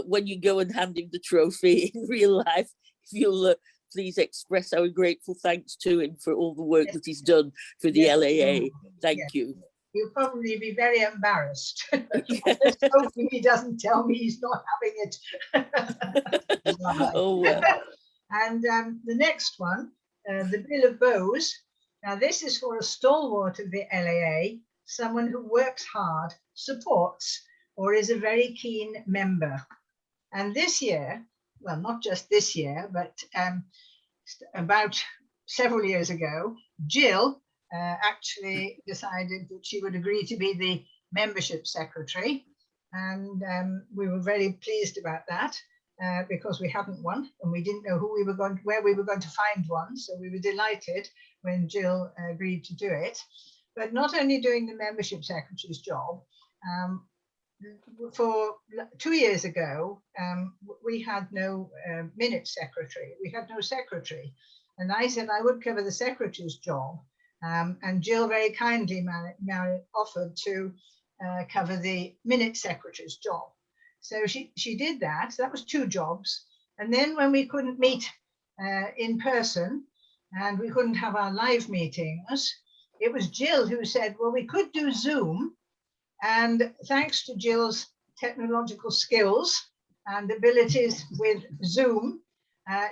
when you go and hand him the trophy in real life, if you'll please express our grateful thanks to him for all the work Yes. that he's done for the Yes. LAA. Thank Yes. you. He'll probably be very embarrassed. Let's hope he doesn't tell me he's not having it. Oh, well. And the next one, the Bill of Bows. Now, this is for a stalwart of the LAA, someone who works hard, supports, or is a very keen member. And this year, well, not just this year, but about several years ago, Jill actually decided that she would agree to be the membership secretary. And we were very pleased about that because we hadn't one and we didn't know where we were going to find one. So we were delighted when Jill agreed to do it. But not only doing the membership secretary's job, for 2 years ago, we had no minutes secretary. We had no secretary. And I said I would cover the secretary's job. And Jill very kindly offered to cover the minutes secretary's job. So she did that. So that was 2 jobs. And then when we couldn't meet in person and we couldn't have our live meetings, it was Jill who said, well, we could do Zoom. And thanks to Jill's technological skills and abilities with Zoom,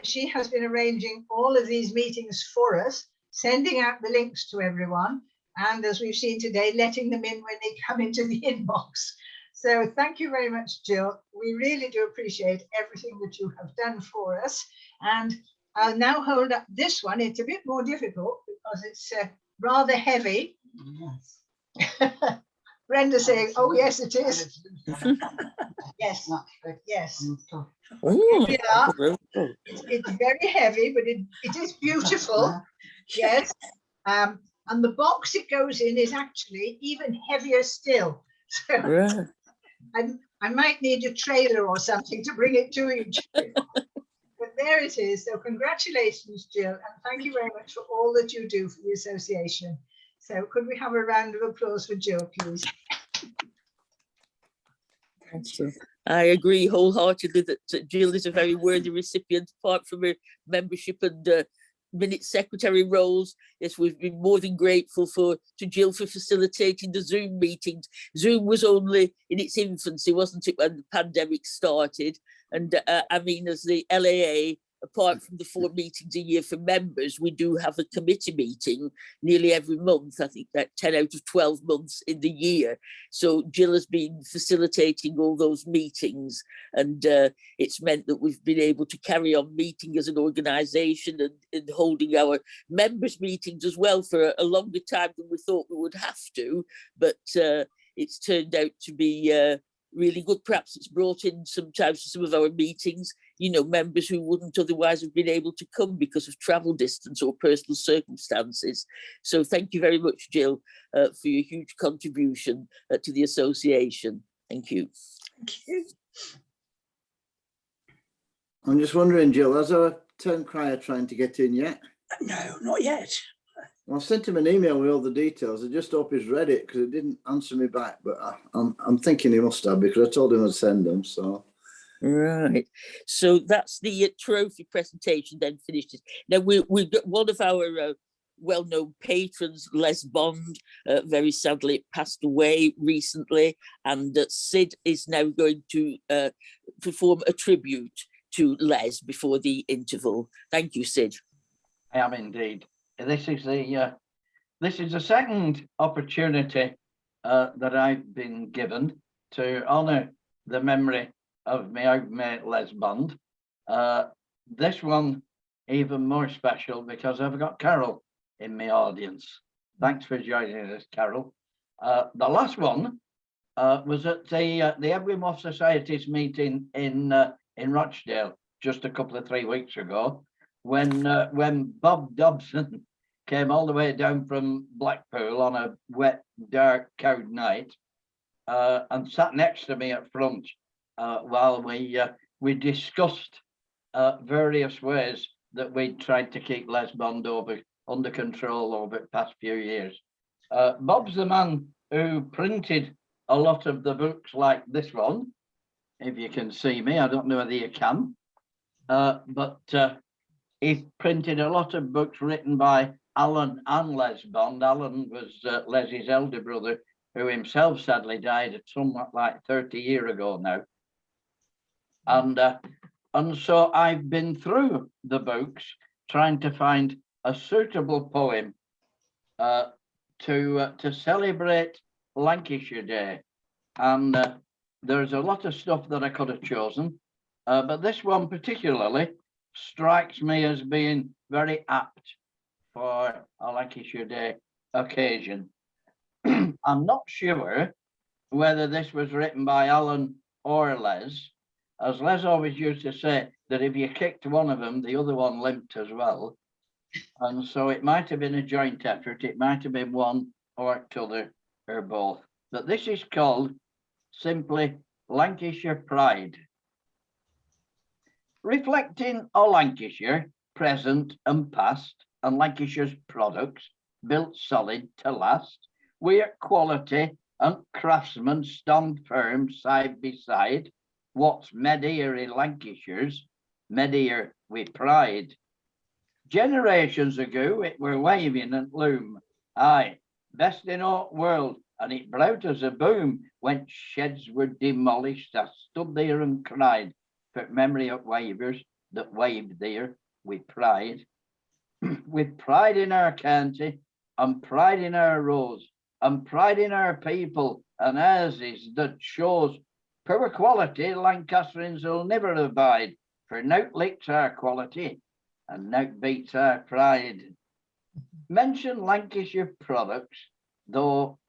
she has been arranging all of these meetings for us, sending out the links to everyone, and as we've seen today, letting them in when they come into the inbox. So thank you very much, Jill. We really do appreciate everything that you have done for us. And I'll now hold up this one. It's a bit more difficult because it's rather heavy. Yes. Brenda saying, oh, yes, it is. Yes, yes. Oh, Here we are. It's very heavy, but it is beautiful. Yes. And the box it goes in is actually even heavier still. So right. I might need a trailer or something to bring it to you. But there it is. So congratulations, Jill, and thank you very much for all that you do for the association. So could we have a round of applause for Jill, please? Thank you. I agree wholeheartedly that Jill is a very worthy recipient, apart from her membership and minutes secretary roles. Yes, we've been more than grateful to Jill for facilitating the Zoom meetings. Zoom was only in its infancy, wasn't it, when the pandemic started? And I mean, as the LAA, apart from the 4 meetings a year for members, we do have a committee meeting nearly every month. I think that 10 out of 12 months in the year. So Jill has been facilitating all those meetings, and it's meant that we've been able to carry on meeting as an organisation and holding our members' meetings as well for a longer time than we thought we would have to. But it's turned out to be really good. Perhaps it's brought in sometimes to some of our meetings, you know, members who wouldn't otherwise have been able to come because of travel distance or personal circumstances. So thank you very much, Jill, for your huge contribution to the association. Thank you. Thank you. I'm just wondering, Jill, has our town crier trying to get in yet? No, not yet. Well, I sent him an email with all the details. I just hope he's read it because it didn't answer me back. But I'm thinking he must have, because I told him I'd send them. So right. So that's the trophy presentation then finished. Now we've got one of our well-known patrons, Les Bond, very sadly passed away recently, and Sid is now going to perform a tribute to Les before the interval. Thank you, Sid. I am indeed. This is the second opportunity that I've been given to honour the memory of my old mate Les Bond. This one even more special because I've got Carol in my audience. Thanks for joining us, Carol. The last one was at the Lancashire Society's meeting in Rochdale just a couple of 3 weeks ago, when Bob Dobson came all the way down from Blackpool on a wet, dark, cold night, and sat next to me at front while we discussed various ways that we tried to keep Les Bond under control over the past few years. Bob's the man who printed a lot of the books like this one. If you can see me, I don't know whether you can, but he printed a lot of books written by Alan and Les Bond. Alan was Les's elder brother, who himself sadly died at somewhat like 30 years ago now. And so I've been through the books trying to find a suitable poem to celebrate Lancashire Day. And there's a lot of stuff that I could have chosen, but this one particularly strikes me as being very apt for a Lancashire Day occasion. I'm not sure whether this was written by Alan or Les, as Les always used to say that if you kicked one of them, the other one limped as well. And so it might have been a joint effort. It might have been one or t'other or both. But this is called simply Lancashire Pride. Reflecting on Lancashire, present and past, and Lancashire's products, built solid to last, where quality and craftsmen stand firm side by side. What's made here in Lancashire's, made here with pride. Generations ago, it were waving and loom. Aye, best in all world, and it brought us a boom when sheds were demolished. I stood there and cried for memory of wavers that waved there with pride. With pride in our county, and pride in our roads, and pride in our people, and ours is that shows poor quality Lancastrians will never abide, for nought licks our quality, and nought beats our pride. Mention Lancashire products, though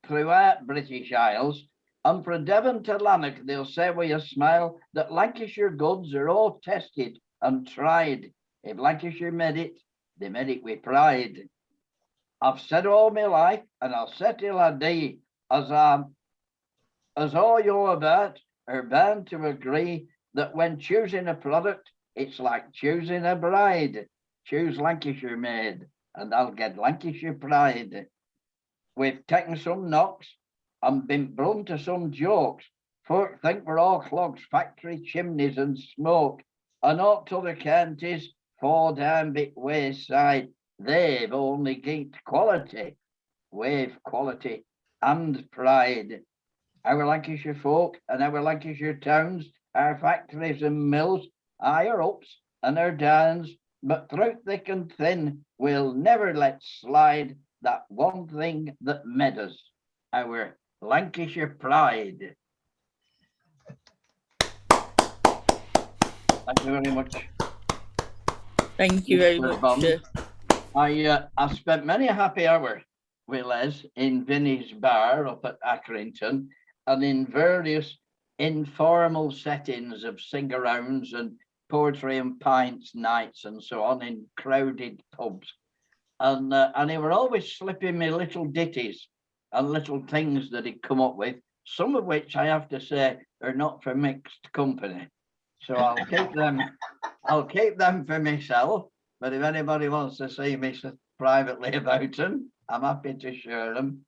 throughout British Isles, and from Devon to Lanark, they'll say with a smile that Lancashire goods are all tested and tried. If Lancashire made it, they made it with pride. I've said all my life, and I'll say till I die, as all you're about are bound to agree that when choosing a product, it's like choosing a bride. Choose Lancashire made, and I'll get Lancashire pride. We've taken some knocks and been blown to some jokes. Folk think we're all clogs, factory chimneys and smoke, and all t'other counties fall down bit wayside. They've only gained quality, we've quality and pride. Our Lancashire folk and our Lancashire towns, our factories and mills, higher ups and our downs, but through thick and thin, we'll never let slide that one thing that made us, our Lancashire pride. Thank you very much. Thank you very much. I spent many a happy hour with Les in Vinnie's bar up at Accrington, and in various informal settings of sing-arounds and poetry and pints nights and so on in crowded pubs. And he were always slipping me little ditties and little things that he'd come up with, some of which I have to say are not for mixed company. So I'll keep them for myself. But if anybody wants to see me privately about them, I'm happy to share them.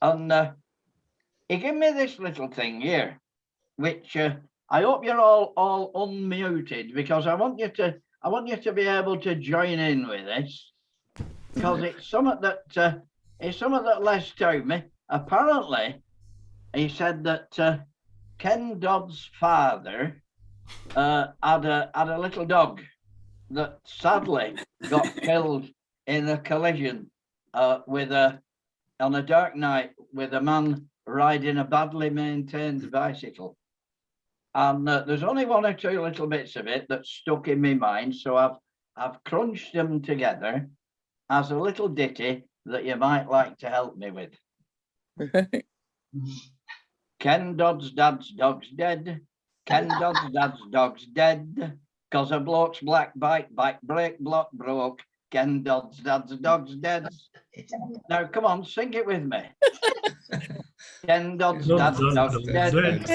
And he gave me this little thing here, which I hope you're all unmuted, because I want you to be able to join in with this, because it's something that Les told me. Apparently, he said that Ken Dodd's father had a little dog that sadly got killed in a collision on a dark night with a man riding a badly maintained bicycle. And there's only one or two little bits of it that stuck in my mind, so I've crunched them together as a little ditty that you might like to help me with. Ken Dodd's dad's dog's dead. Ken Dodd's dad's dog's dead. 'Cause a bloke's black bike brake block broke. Ken Dodd's dad's dog's dead. Now, come on, sing it with me. Ken Dodd's dad's dog's dead.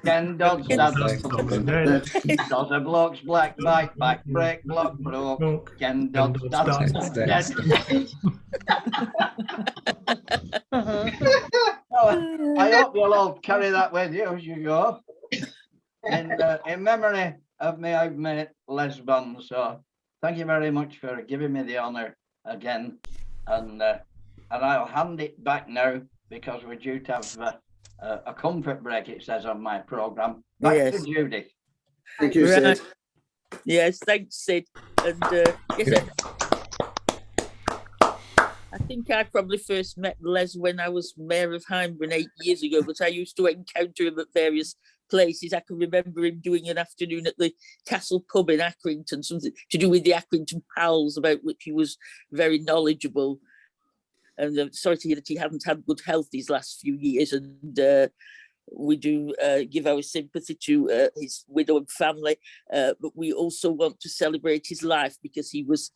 Ken Dodd's dad's dog's dead. 'Cause a bloke's black bike brake block broke. Ken Dodd's dad's dog's dead. I hope you'll all carry that with you as you go. In memory of me, I've made Les Bond. So thank you very much for giving me the honour again. And I'll hand it back now because we're due to have a comfort break, it says on my programme. Back to Judith. Thank you, Sid. Yes, thanks, Sid. And yes, I think I probably first met Les when I was Mayor of Hyndburn 8 years ago, but I used to encounter him at various places. I can remember him doing an afternoon at the Castle Pub in Accrington, something to do with the Accrington Pals, about which he was very knowledgeable. And I'm sorry to hear that he hadn't had good health these last few years. And we do give our sympathy to his widow and family, but we also want to celebrate his life because he was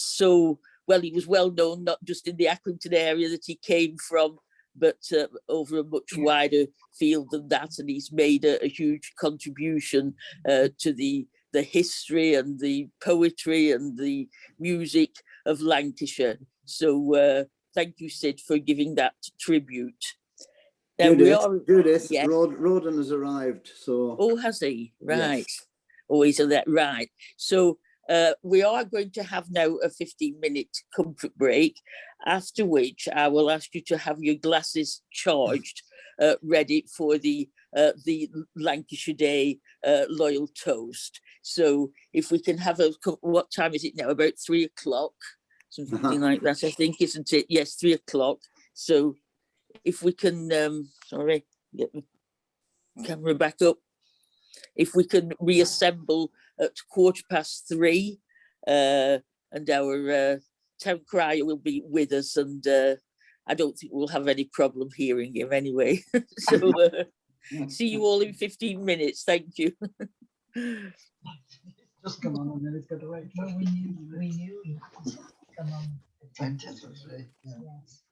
so well. He was well known not just in the Accrington area that he came from, but over a much wider field than that. And he's made a huge contribution to the history and the poetry and the music of Lancashire. So thank you, Sid, for giving that tribute. Judith, yes. Rawden has arrived. So. Oh, has he? Right. Yes. Oh, is that right? So we are going to have now a 15-minute comfort break, after which I will ask you to have your glasses charged, ready for the Lancashire Day Loyal Toast. So if we can have what time is it now? About 3 o'clock, something like that, I think, isn't it? Yes, 3 o'clock. So if we can, sorry, get the camera back up. If we can reassemble at 3:15, and our town crier will be with us, and I don't think we'll have any problem hearing him anyway. So see you all in 15 minutes. Thank you. Just come on, and then it's got to wait. Well, we knew. Come on. Fantastic. Yes.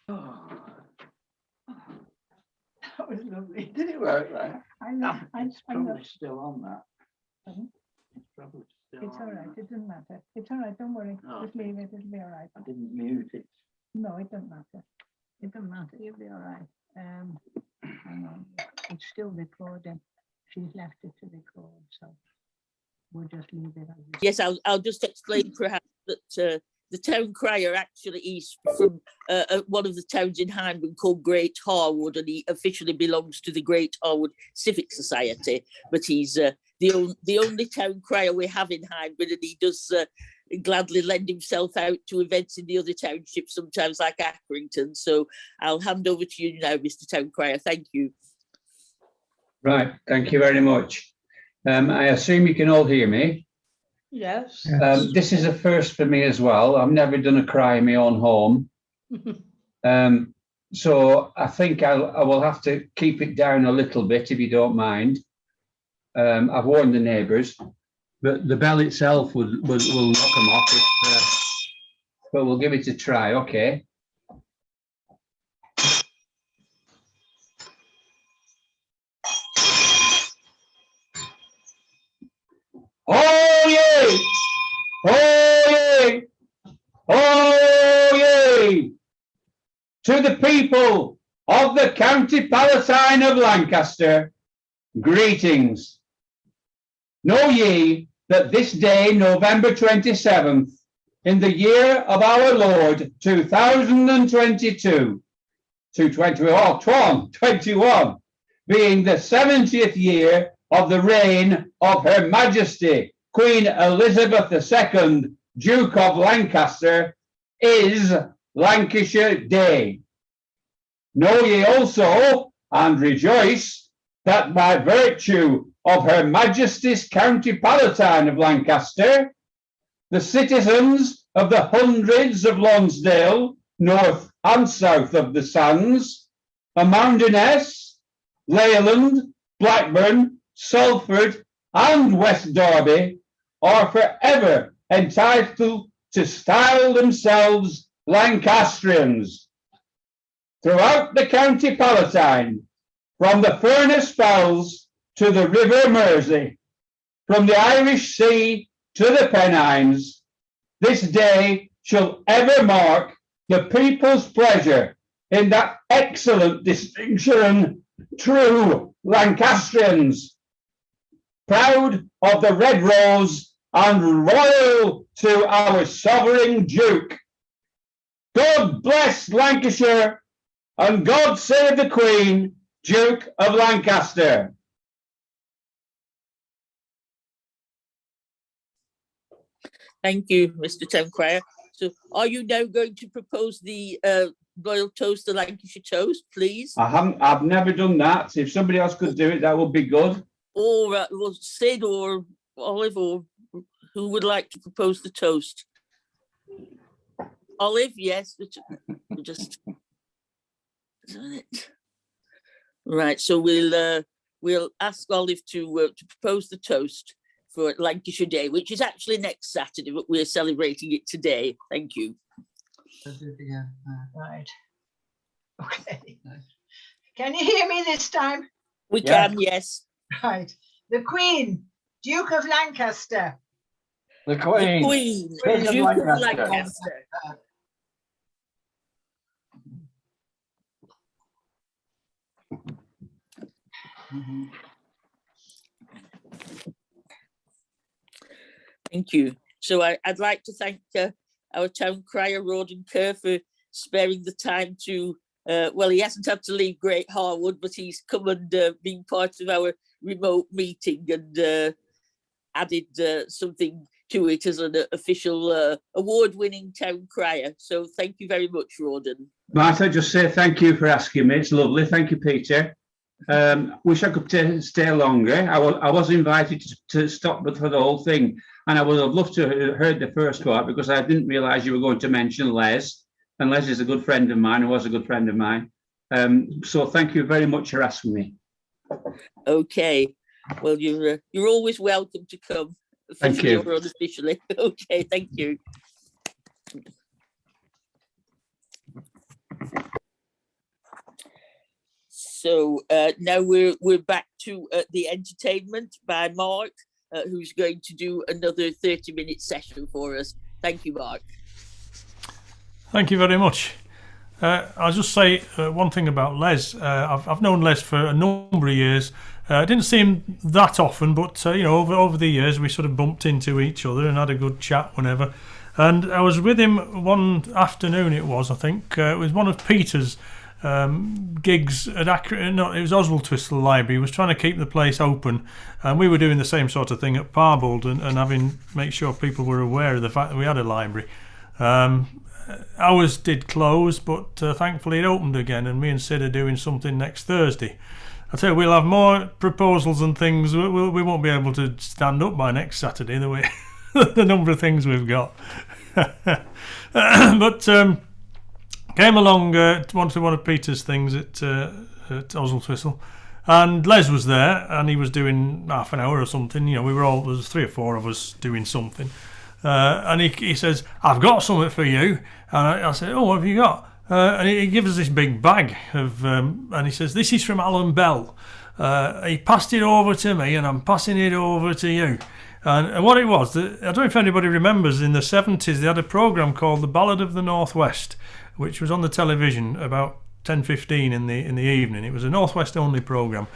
Oh, that was lovely. Did it work right? I know. It's probably still on that. It's probably still It's all on right. that. It doesn't matter. It's all right. Don't worry. Oh. Just leave it. It'll be all right. I didn't mute it. No, it doesn't matter. It doesn't matter. You'll be all right. Hang on. It's still recording. She's left it to record, so we'll just leave it as it is. Yes, I'll just explain perhaps that the town crier actually is from one of the towns in Hyndburn called Great Harwood, and he officially belongs to the Great Harwood Civic Society, but he's the only town crier we have in Hyndburn, and he does gladly lend himself out to events in the other townships, sometimes like Accrington. So I'll hand over to you now, Mr. Town Crier. Thank you. Right, thank you very much. I assume you can all hear me. Yes. This is a first for me as well. I've never done a cry in my own home. So I think I will have to keep it down a little bit, if you don't mind. I've warned the neighbours, but the bell itself will knock them off. But we'll give it a try, okay? Oh yay! Oh yay! Oh yay! To the people of the County Palatine of Lancaster, greetings. Know ye that this day, November 27th, in the year of our Lord 2022, 21, being the 70th year of the reign of Her Majesty Queen Elizabeth II, Duke of Lancaster, is Lancashire Day. Know ye also and rejoice that by virtue of Her Majesty's County Palatine of Lancaster, the citizens of the hundreds of Lonsdale, north and south of the Sands, Amounderness, Leyland, Blackburn, Salford, and West Derby are forever entitled to style themselves Lancastrians. Throughout the County Palatine, from the Furness Fells to the River Mersey, from the Irish Sea to the Pennines, this day shall ever mark the people's pleasure in that excellent distinction, true Lancastrians, proud of the red rose and royal to our sovereign Duke. God bless Lancashire and God save the Queen, Duke of Lancaster. Thank you, Mr. Town Crier. So are you now going to propose the royal toast, the Lancashire toast, please? I've never done that. If somebody else could do it, that would be good. Or well, Sid or Olive, or who would like to propose the toast? Olive, yes. Just right. So we'll ask Olive to propose the toast for Lancashire Day, which is actually next Saturday, but we're celebrating it today. Thank you. Right. Okay. Can you hear me this time? We can, yes. Right. The Queen, Duke of Lancaster. The Queen. The Queen, Queen of Duke of Lancaster. Lancaster. Thank you. So I'd like to thank our town crier, Rawden Kerr, for sparing the time to, well, he hasn't had to leave Great Harwood, but he's come and been part of our remote meeting and added something to it as an official award-winning town crier. So thank you very much, Rawden. Martha, just say thank you for asking me. It's lovely. Thank you, Peter. Wish I could stay longer. I was invited to stop for the whole thing, and I would have loved to have heard the first part because I didn't realise you were going to mention Les, and Les is a good friend of mine, or was a good friend of mine. So thank you very much for asking me. Okay. Well, you're always welcome to come. Thank you. Or unofficially. Okay, thank you. So now we're back to the entertainment by Mark, who's going to do another 30-minute session for us. Thank you, Mark. Thank you very much. I'll just say one thing about Les. I've known Les for a number of years. I didn't see him that often, but you know, over the years we sort of bumped into each other and had a good chat whenever. And I was with him one afternoon. It was, I think, it was one of Peter's gigs at it was Oswaldtwistle Library. He was trying to keep the place open, and we were doing the same sort of thing at Parbold and make sure people were aware of the fact that we had a library. Ours did close, but thankfully it opened again, and me and Sid are doing something next Thursday. I tell you, we'll have more proposals and things. We won't be able to stand up by next Saturday the way the number of things we've got. But came along to one of Peter's things at Oswaldtwistle, and Les was there, and he was doing half an hour or something. You know, there was 3 or 4 of us doing something. And he says, "I've got something for you." And I said, "Oh, what have you got?" And he gives us this big bag of, and he says, "This is from Alan Bell. He passed it over to me, and I'm passing it over to you." And what it was, I don't know if anybody remembers, in the 70s they had a programme called The Ballad of the Northwest, which was on the television about 10:15 in the evening. It was a Northwest only programme.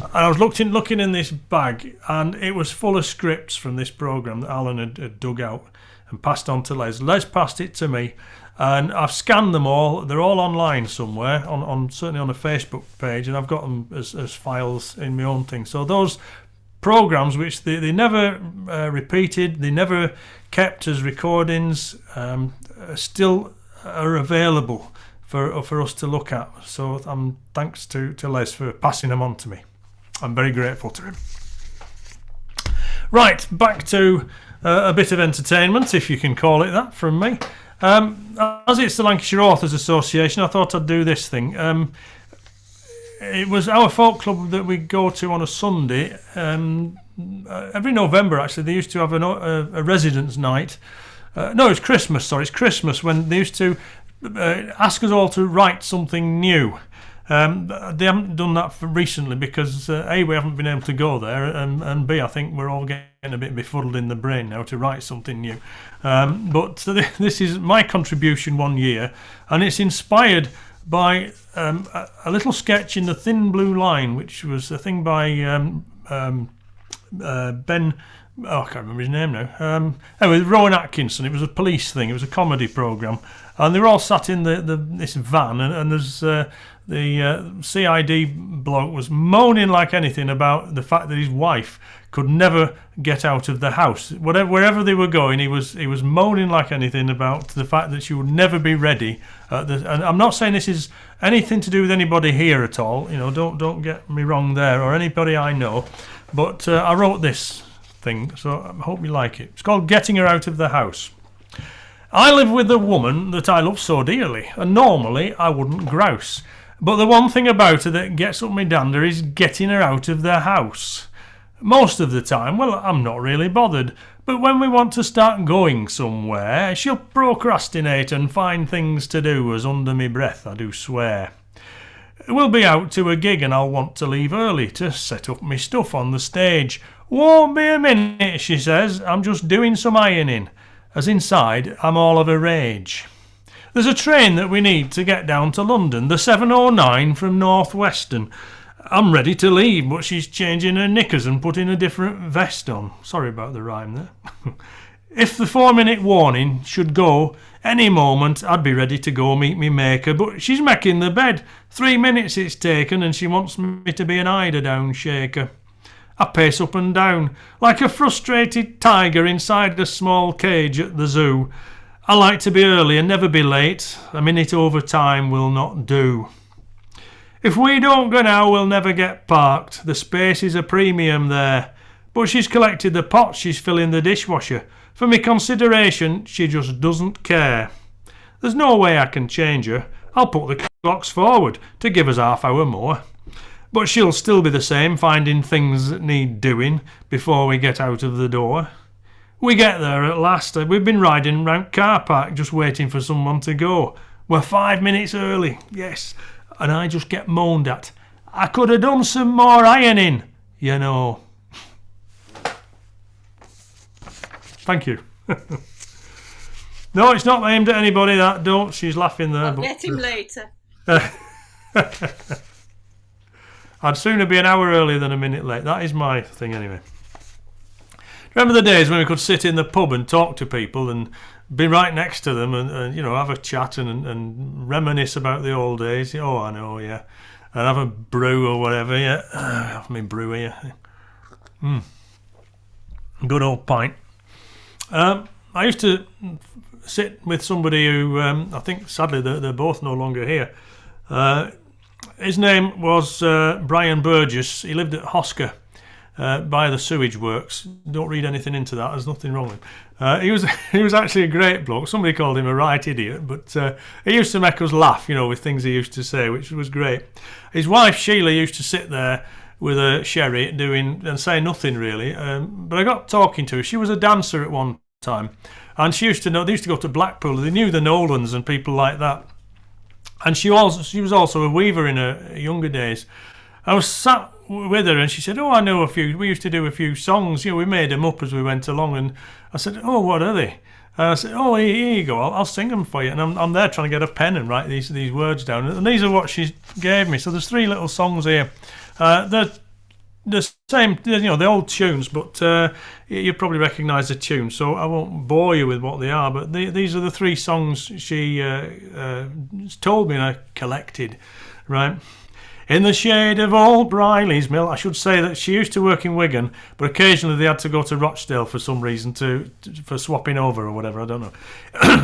And I was looking in this bag, and it was full of scripts from this programme that Alan had dug out and passed on to Les. Les passed it to me, and I've scanned them all. They're all online somewhere, certainly on a Facebook page, and I've got them as files in my own thing. So those programmes, which they never repeated, they never kept as recordings, still are available for us to look at. So thanks to Les for passing them on to me. I'm very grateful to him. Right, back to a bit of entertainment, if you can call it that, from me. As it's the Lancashire Authors Association, I thought I'd do this thing. It was our folk club that we go to on a Sunday. Every November, actually, they used to have a residence night. No, it's Christmas, sorry. It's Christmas when they used to ask us all to write something new. They haven't done that recently because A, we haven't been able to go there, and B, I think we're all getting a bit befuddled in the brain now to write something new. But this is my contribution one year, and it's inspired by a little sketch in The Thin Blue Line, which was a thing by Ben... Oh, I can't remember his name now. Anyway, Rowan Atkinson. It was a police thing. It was a comedy programme. And they were all sat in this van, and there's the CID bloke was moaning like anything about the fact that his wife could never get out of the house. Wherever they were going, he was moaning like anything about the fact that she would never be ready. And I'm not saying this is anything to do with anybody here at all. You know, don't get me wrong there, or anybody I know. But I wrote this thing, so I hope you like it. It's called Getting Her Out of the House. I live with a woman that I love so dearly, and normally I wouldn't grouse. But the one thing about her that gets up my dander is getting her out of the house. Most of the time, well, I'm not really bothered, but when we want to start going somewhere, she'll procrastinate and find things to do, as under me breath I do swear. We'll be out to a gig and I'll want to leave early to set up my stuff on the stage. Won't be a minute, she says, I'm just doing some ironing, as inside I'm all of a rage. There's a train that we need to get down to London, the 7:09 from North Western. I'm ready to leave, but she's changing her knickers and putting a different vest on. Sorry about the rhyme there. If the 4-minute warning should go any moment, I'd be ready to go meet me maker, but she's making the bed. 3 minutes it's taken and she wants me to be an eider-down shaker. I pace up and down like a frustrated tiger inside a small cage at the zoo. I like to be early and never be late. A minute over time will not do. If we don't go now, we'll never get parked. The space is a premium there. But she's collected the pot, she's filling the dishwasher. For me consideration, she just doesn't care. There's no way I can change her. I'll put the clocks forward to give us half hour more. But she'll still be the same, finding things that need doing before we get out of the door. We get there at last. We've been riding round car park just waiting for someone to go. We're 5 minutes early, yes. And I just get moaned at. I could have done some more ironing, you know. Thank you. No, it's not aimed at anybody, that don't. She's laughing there. I'll get him later. I'd sooner be an hour early than a minute late. That is my thing anyway. Remember the days when we could sit in the pub and talk to people and be right next to them and you know, have a chat and reminisce about the old days? Oh, I know, yeah. And have a brew or whatever, yeah. Have me brew here. Good old pint. I used to sit with somebody who, I think sadly they're both no longer here. His name was Brian Burgess. He lived at Hosker by the sewage works. Don't read anything into that. There's nothing wrong with him. He was actually a great bloke. Somebody called him a right idiot, but he used to make us laugh, you know, with things he used to say, which was great. His wife Sheila used to sit there with a sherry and say nothing really. But I got talking to her. She was a dancer at one time, and she used to know. They used to go to Blackpool. They knew the Nolans and people like that. And she was also a weaver in her younger days. I was sat with her and she said, oh, I know a few. We used to do a few songs. You know, we made them up as we went along. And I said, oh, what are they? And I said, oh, here you go. I'll sing them for you. And I'm there trying to get a pen and write these words down. And these are what she gave me. So there's 3 little songs here. They're the same, you know, the old tunes, but you probably recognise the tune, so I won't bore you with what they are. But these are the 3 songs she told me and I collected, right? In the shade of old Briley's Mill. I should say that she used to work in Wigan, but occasionally they had to go to Rochdale for some reason for swapping over or whatever, I don't know.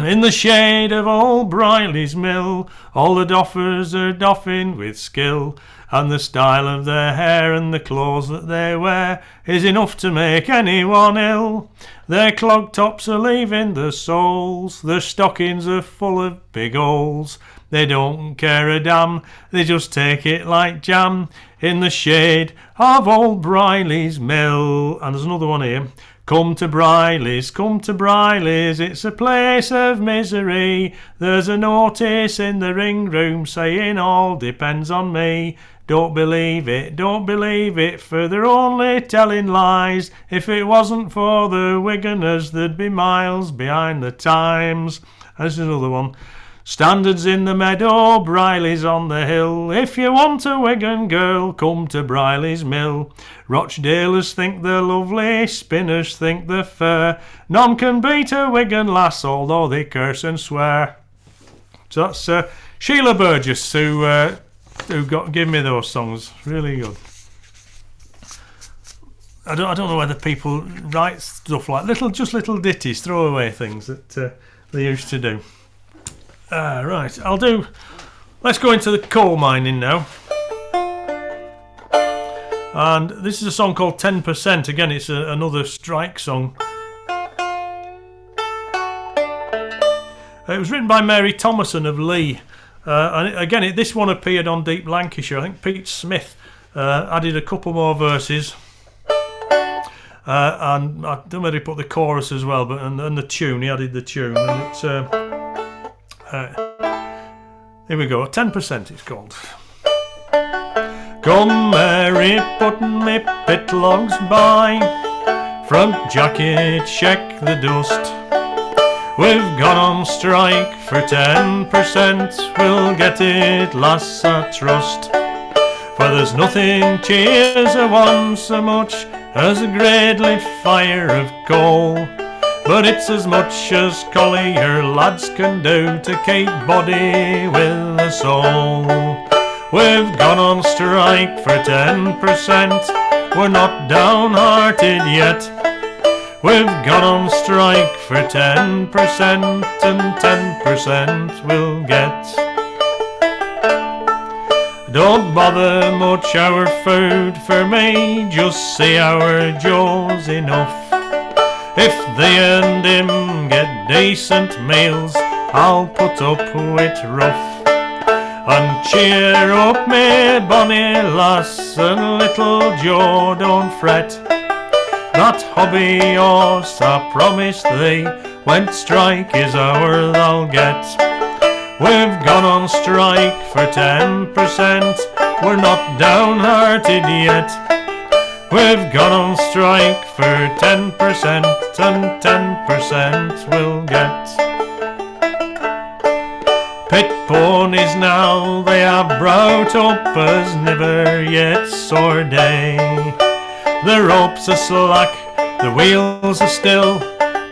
In the shade of old Briley's Mill, all the doffers are doffing with skill, and the style of their hair and the clothes that they wear is enough to make anyone ill. Their clog tops are leaving the soles, their stockings are full of big holes. They don't care a damn, they just take it like jam in the shade of old Briley's mill. And there's another one here. Come to Briley's, it's a place of misery. There's a notice in the ring room saying all depends on me. Don't believe it, for they're only telling lies. If it wasn't for the Wiganers, there'd be miles behind the times. This is another one. Standards in the meadow, Briley's on the hill. If you want a Wigan girl, come to Briley's mill. Rochdalers think they're lovely, spinners think they're fair. None can beat a Wigan lass, although they curse and swear. So that's Sheila Burgess who gave me those songs. Really good. I don't know whether people write stuff like little ditties, throwaway things that they used to do. Right, let's go into the coal mining now. And this is a song called 10%. Again, it's another strike song. It was written by Mary Thomason of Lee. And again, this one appeared on Deep Lancashire. I think Pete Smith added a couple more verses. And I don't know whether he put the chorus as well, but and the tune, he added the tune. And it's... here we go, 10% it's called. Come Mary, put me pitlogs by, front jacket, check the dust. We've gone on strike for 10%, we'll get it, lass, I trust. For there's nothing cheers a one so much as a gradely fire of coal. But it's as much as collier lads can do to keep body with a soul. We've gone on strike for 10%, we're not downhearted yet. We've gone on strike for 10% and 10% we'll get. Don't bother much our food for me, just see our Joe's enough. If they and him get decent meals, I'll put up with rough. And cheer up me bonny lass, and little Joe don't fret. That hobby horse I promised thee, when strike is ours I'll get. We've gone on strike for 10%, we're not downhearted yet. We've gone on strike for 10% and 10% we'll get. Pit ponies now they are brought up as never yet saw day. The ropes are slack, the wheels are still,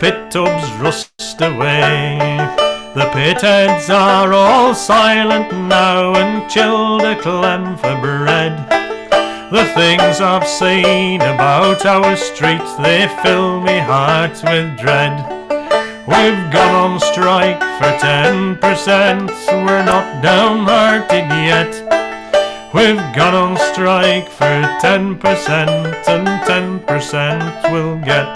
pit tubs rust away. The pit heads are all silent now and chilled a clem for bread. The things I've seen about our streets, they fill me heart with dread. We've gone on strike for 10%, we're not downhearted yet. We've gone on strike for 10% and 10% we'll get.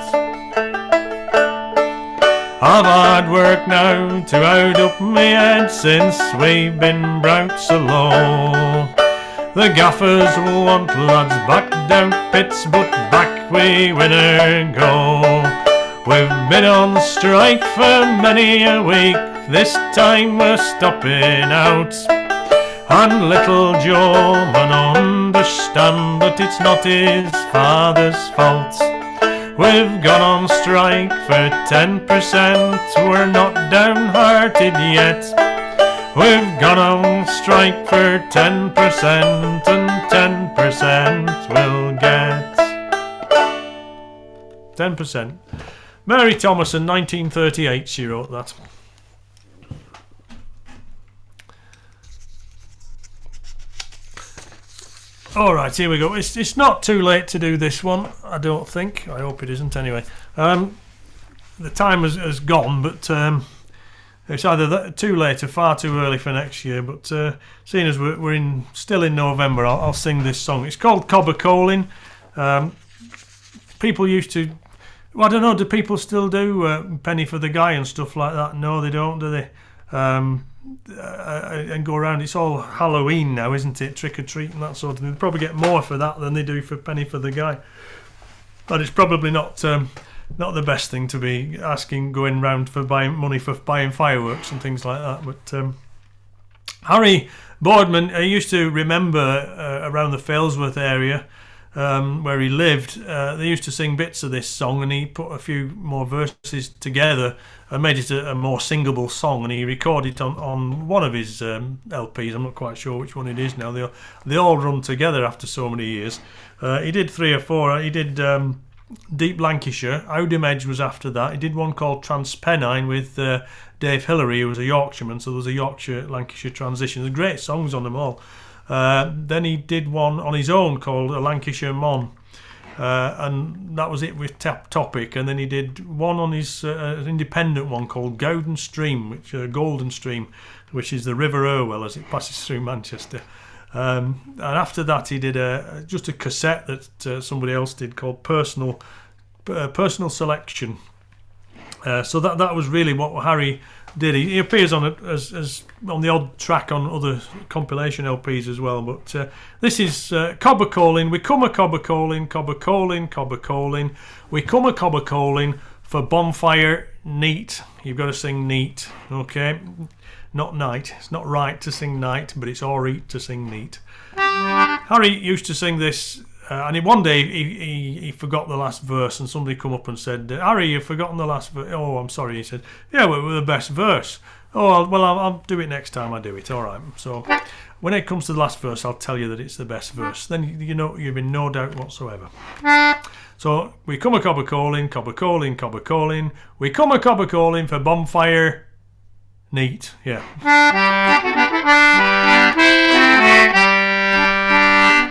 I've hard work now to out up me head since we've been brought so low. The gaffers want lads back down pits, but back we winner go. We've been on strike for many a week, this time we're stopping out. And little Joe man understand that it's not his father's fault. We've gone on strike for 10%, we're not downhearted yet. We've gone on strike for 10% and 10% we'll get. 10%. Mary Thomason, 1938, she wrote that. Alright, here we go. It's not too late to do this one, I don't think. I hope it isn't anyway. The time has gone, but It's either too late or far too early for next year. But seeing as we're still in November, I'll sing this song. It's called Cobber Calling. People used to. Well, I don't know. Do people still do Penny for the Guy and stuff like that? No, they don't, do they? And go around. It's all Halloween now, isn't it? Trick or treat and that sort of thing. They probably get more for that than they do for Penny for the Guy. But it's probably not the best thing to be going round for buying money for buying fireworks and things like that. But Harry Boardman, I used to remember around the Failsworth area. Where he lived, they used to sing bits of this song, and he put a few more verses together and made it a more singable song, and he recorded it on one of his LPs. I'm not quite sure which one it is now. They all run together after so many years. He did 3 or 4. He did Deep Lancashire. Owdham Edge was after that. He did one called Transpennine with Dave Hillary, who was a Yorkshireman, so there was a Yorkshire-Lancashire transition. There's great songs on them all. Then he did one on his own called A Lancashire Mon, and that was it with Topic. And then he did one on his independent one called Golden Stream, which is the River Irwell as it passes through Manchester. And after that, he did just a cassette that somebody else did called Personal Selection. So that was really what Harry did. He appears on as on the odd track on other compilation LPs as well. But this is Cobber Calling. We come a cobber calling, cobber calling, cobber calling. We come a cobber calling for bonfire neat. You've got to sing neat, okay? Not night. It's not right to sing night, but it's alright to sing neat. Harry used to sing this. And one day he forgot the last verse, and somebody come up and said, "Harry, you've forgotten the last verse." "Oh, I'm sorry." He said, "Yeah, well, we're the best verse." "Oh, well, I'll do it next time I do it. All right." So when it comes to the last verse, I'll tell you that it's the best verse. Then you're in no doubt whatsoever. So we come a cobber calling, cobber calling, cobber calling. We come a cobber calling for bonfire neat. Yeah.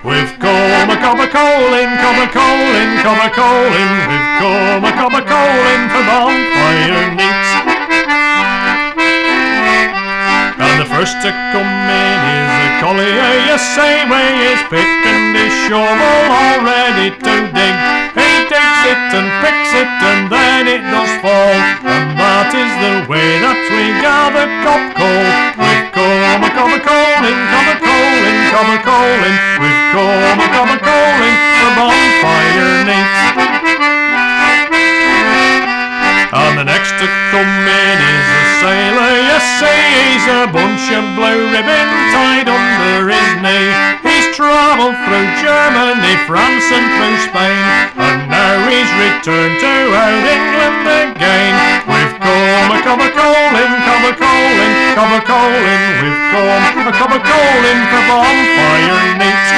We've come a cobber calling, cobber calling, cobber calling. We've come a cobber calling for bonfire neat. And the first to come in is the collier, you say, with his pick and his shovel all ready to dig. He digs it and picks it and then it does fall, and that is the way that we gather cob coal. We've come a cobber calling, cobber calling, cobber calling. We've come a cobber calling for bonfire neat. And the next to come in is a sailor, you see, he's a bunch of blue ribbon tied under his knee. He's travelled through Germany, France and through Spain, and now he's returned to out England again. We've come a cobber calling, cobber calling, cobber calling. We've come a cobber calling for bonfire neat.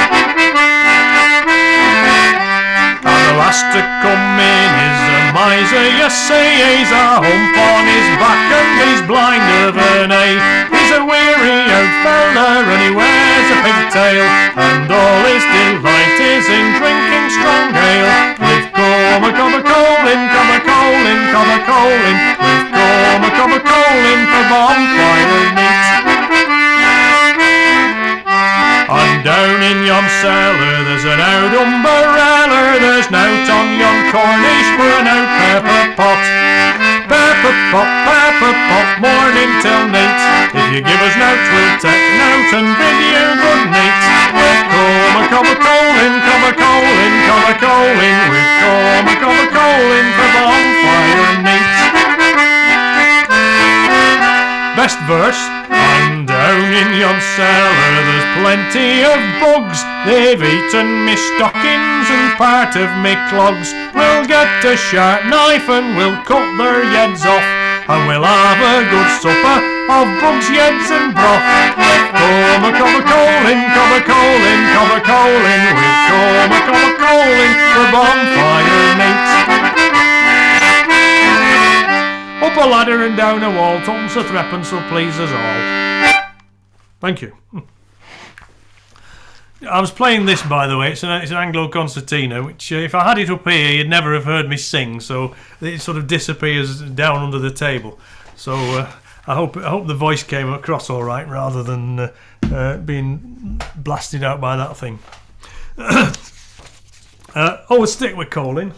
And the last to come in is a miser, you see, he's a hump on his back and he's blind of an eye. He's a weary old fella and he wears a pigtail, and all his delight is in drinking strong ale. We've come a cobber calling, cobber calling, cobber calling. We've come a cobber calling for bonfire neat. And down in yon cellar there's an out umbrella, there's nout on yon cornice for an out pepper pot. Pepper pot, morning till night. If you give us nout, we'll take nout and bid you good night. We've come a cobber calling, cobber calling, cobber calling. We've come a cobber calling for bonfire neat. Best verse. And down in yon cellar there's plenty of bugs. They've eaten me stockings and part of me clogs. We'll get a sharp knife and we'll cut their heads off, and we'll have a good supper of bugs, heads and broth. We've come a cobber calling, cobber calling, cobber calling. We've come a cobber calling for bonfire neat. Up a ladder and down a wall, tuppence a threepence will please us all. Thank you. I was playing this, by the way. It's an Anglo concertina, which if I had it up here, you'd never have heard me sing. So it sort of disappears down under the table. So I hope the voice came across all right rather than being blasted out by that thing. We'll stick with calling.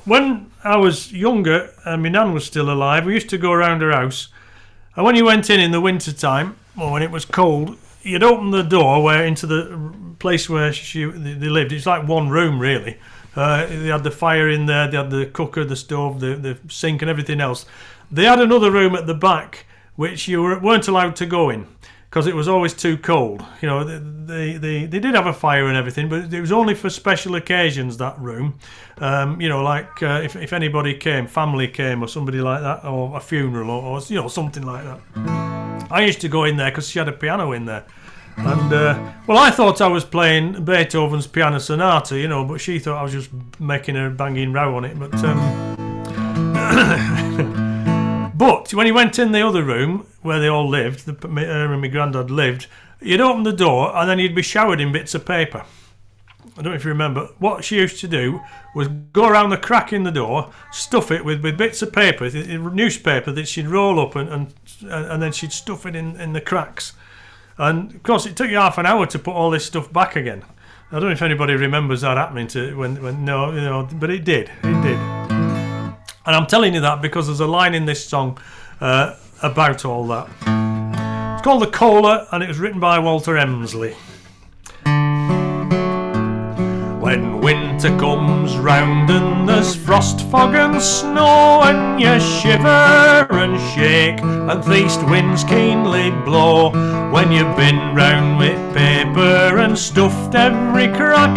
When I was younger and my nan was still alive, we used to go around her house. And when you went in the winter time, or when it was cold, you'd open the door into the place where they lived. It's like one room, really. They had the fire in there, they had the cooker, the stove, the sink and everything else. They had another room at the back, which you weren't allowed to go in, because it was always too cold. You know, they did have a fire and everything, but it was only for special occasions, that room. You know, like if anybody came, family came or somebody like that, or a funeral or you know, something like that. I used to go in there because she had a piano in there. And, well, I thought I was playing Beethoven's Piano Sonata, you know, but she thought I was just making a banging row on it. But, but when you went in the other room where they all lived, her and my granddad lived, you'd open the door and then you'd be showered in bits of paper. I don't know if you remember. What she used to do was go around the crack in the door, stuff it with bits of paper, newspaper that she'd roll up and then she'd stuff it in the cracks. And of course, it took you half an hour to put all this stuff back again. I don't know if anybody remembers that happening no, you know, but it did. And I'm telling you that because there's a line in this song about all that. It's called The Cola, and it was written by Walter Emsley. When winter comes round and there's frost, fog and snow, and you shiver and shake and the east winds keenly blow, when you've been round with paper and stuffed every crack,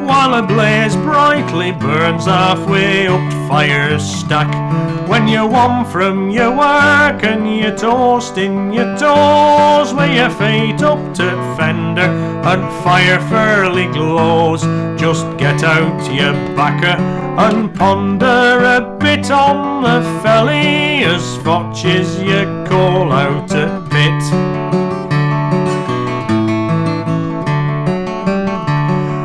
while a blaze brightly burns halfway up fire's stack, when you're warm from your work and you're toasting your toes, with your feet up to fender and fire fairly glows, just get out your backer and ponder a bit on the felly as fotches your coal out a bit.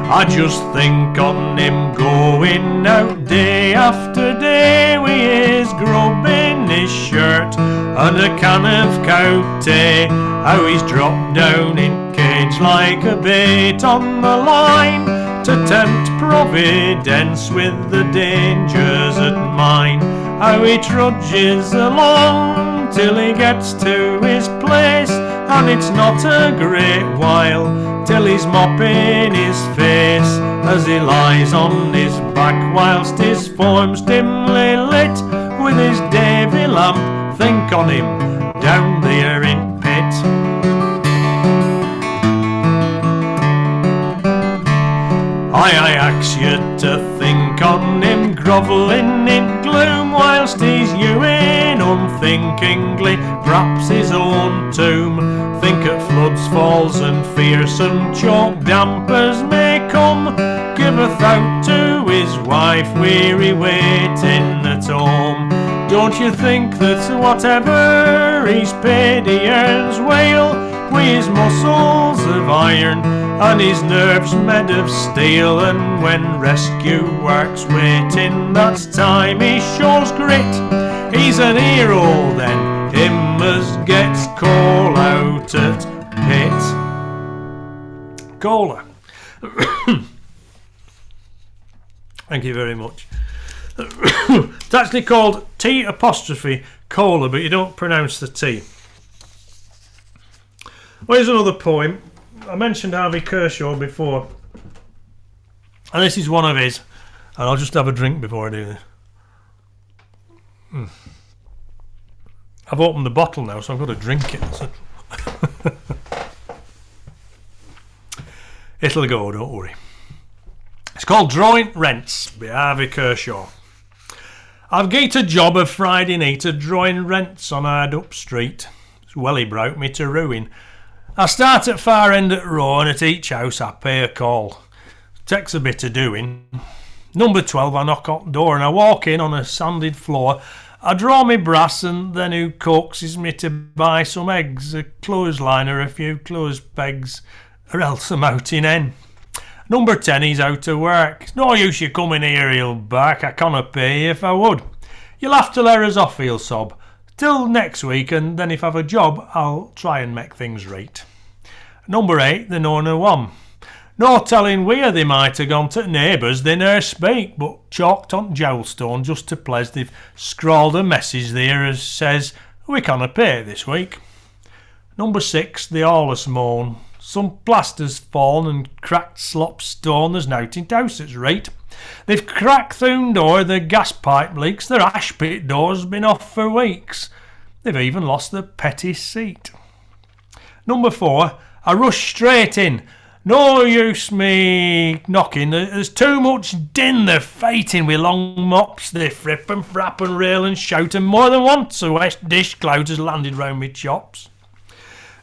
I just think on him going out day after day with his grub in his shirt and a can of cow tea, how he's dropped down in cage like a bait on the line to tempt Providence with the dangers at mine, how he trudges along till he gets to his place, and it's not a great while till he's mopping his face as he lies on his back whilst his form's dimly lit with his Davy lamp. Think on him down there in pit. I ask you to think on him grovelling in gloom whilst he's hewing unthinkingly perhaps his own tomb. Think at floods, falls and fearsome chalk dampers may come, give a thought to his wife weary waiting at home. Don't you think that whatever he's paid he earns well, with his muscles of iron and his nerves made of steel, and when rescue work's waiting that's time he shows grit. He's an hero then, him as gets coal out at pit. Cola. Thank you very much. It's actually called T apostrophe cola, but you don't pronounce the T. Well, here's another poem. I mentioned Harvey Kershaw before, and this is one of his, and I'll just have a drink before I do this. I've opened the bottle now, so I've got to drink it. So. It'll go, don't worry. It's called Drawing Rents by Harvey Kershaw. I've got a job of Friday night of drawing rents on Hard Up Street. It's welly broke me to ruin. I start at far end at row, and at each house I pay a call. Takes a bit of doing. Number 12 I knock on the door and I walk in on a sanded floor. I draw me brass and then who coaxes me to buy some eggs, a clothesline or a few clothes pegs, or else I'm out in hen. Number 10, he's out of work. It's no use you coming here, he'll bark. I can't pay you if I would. You'll have to let us off, he'll sob. Till next week, and then if I've a job, I'll try and make things right. Number 8, the Nona one. No telling where they might have gone to neighbours, they ne'er speak, but chalked on jowlstone just to please, they've scrawled a message there as says, we canna pay this week. Number 6, the Awless moan. Some plaster's fallen and cracked slop stone, there's nowt in house that's right. They've cracked through door, the gas pipe leaks, their ash pit door's been off for weeks. They've even lost the petty seat. Number 4, I rush straight in. No use me knocking, there's too much din, they're fighting with long mops, they frip and frap and rail and shout, and more than once a west dish cloud has landed round me chops.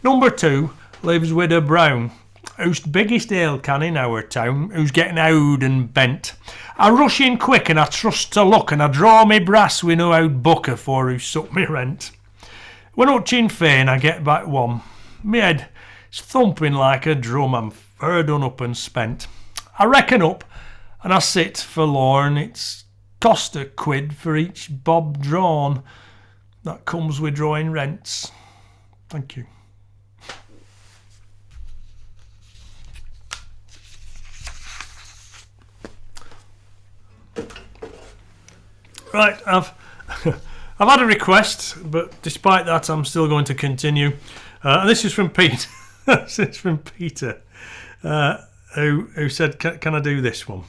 Number 2 lives Widow Brown, who's the biggest ale can in our town, who's getting owd and bent. I rush in quick and I trust to luck, and I draw me brass with no owd buck afore who suck me rent. When utching fain I get back one, me head is thumping like a drum, I'm fur done up and spent. I reckon up and I sit forlorn, it's cost a quid for each bob drawn. That comes with drawing rents. Thank you. Right, I've had a request, but despite that, I'm still going to continue. And this is from Pete. This is from Peter, who said, "Can I do this one?"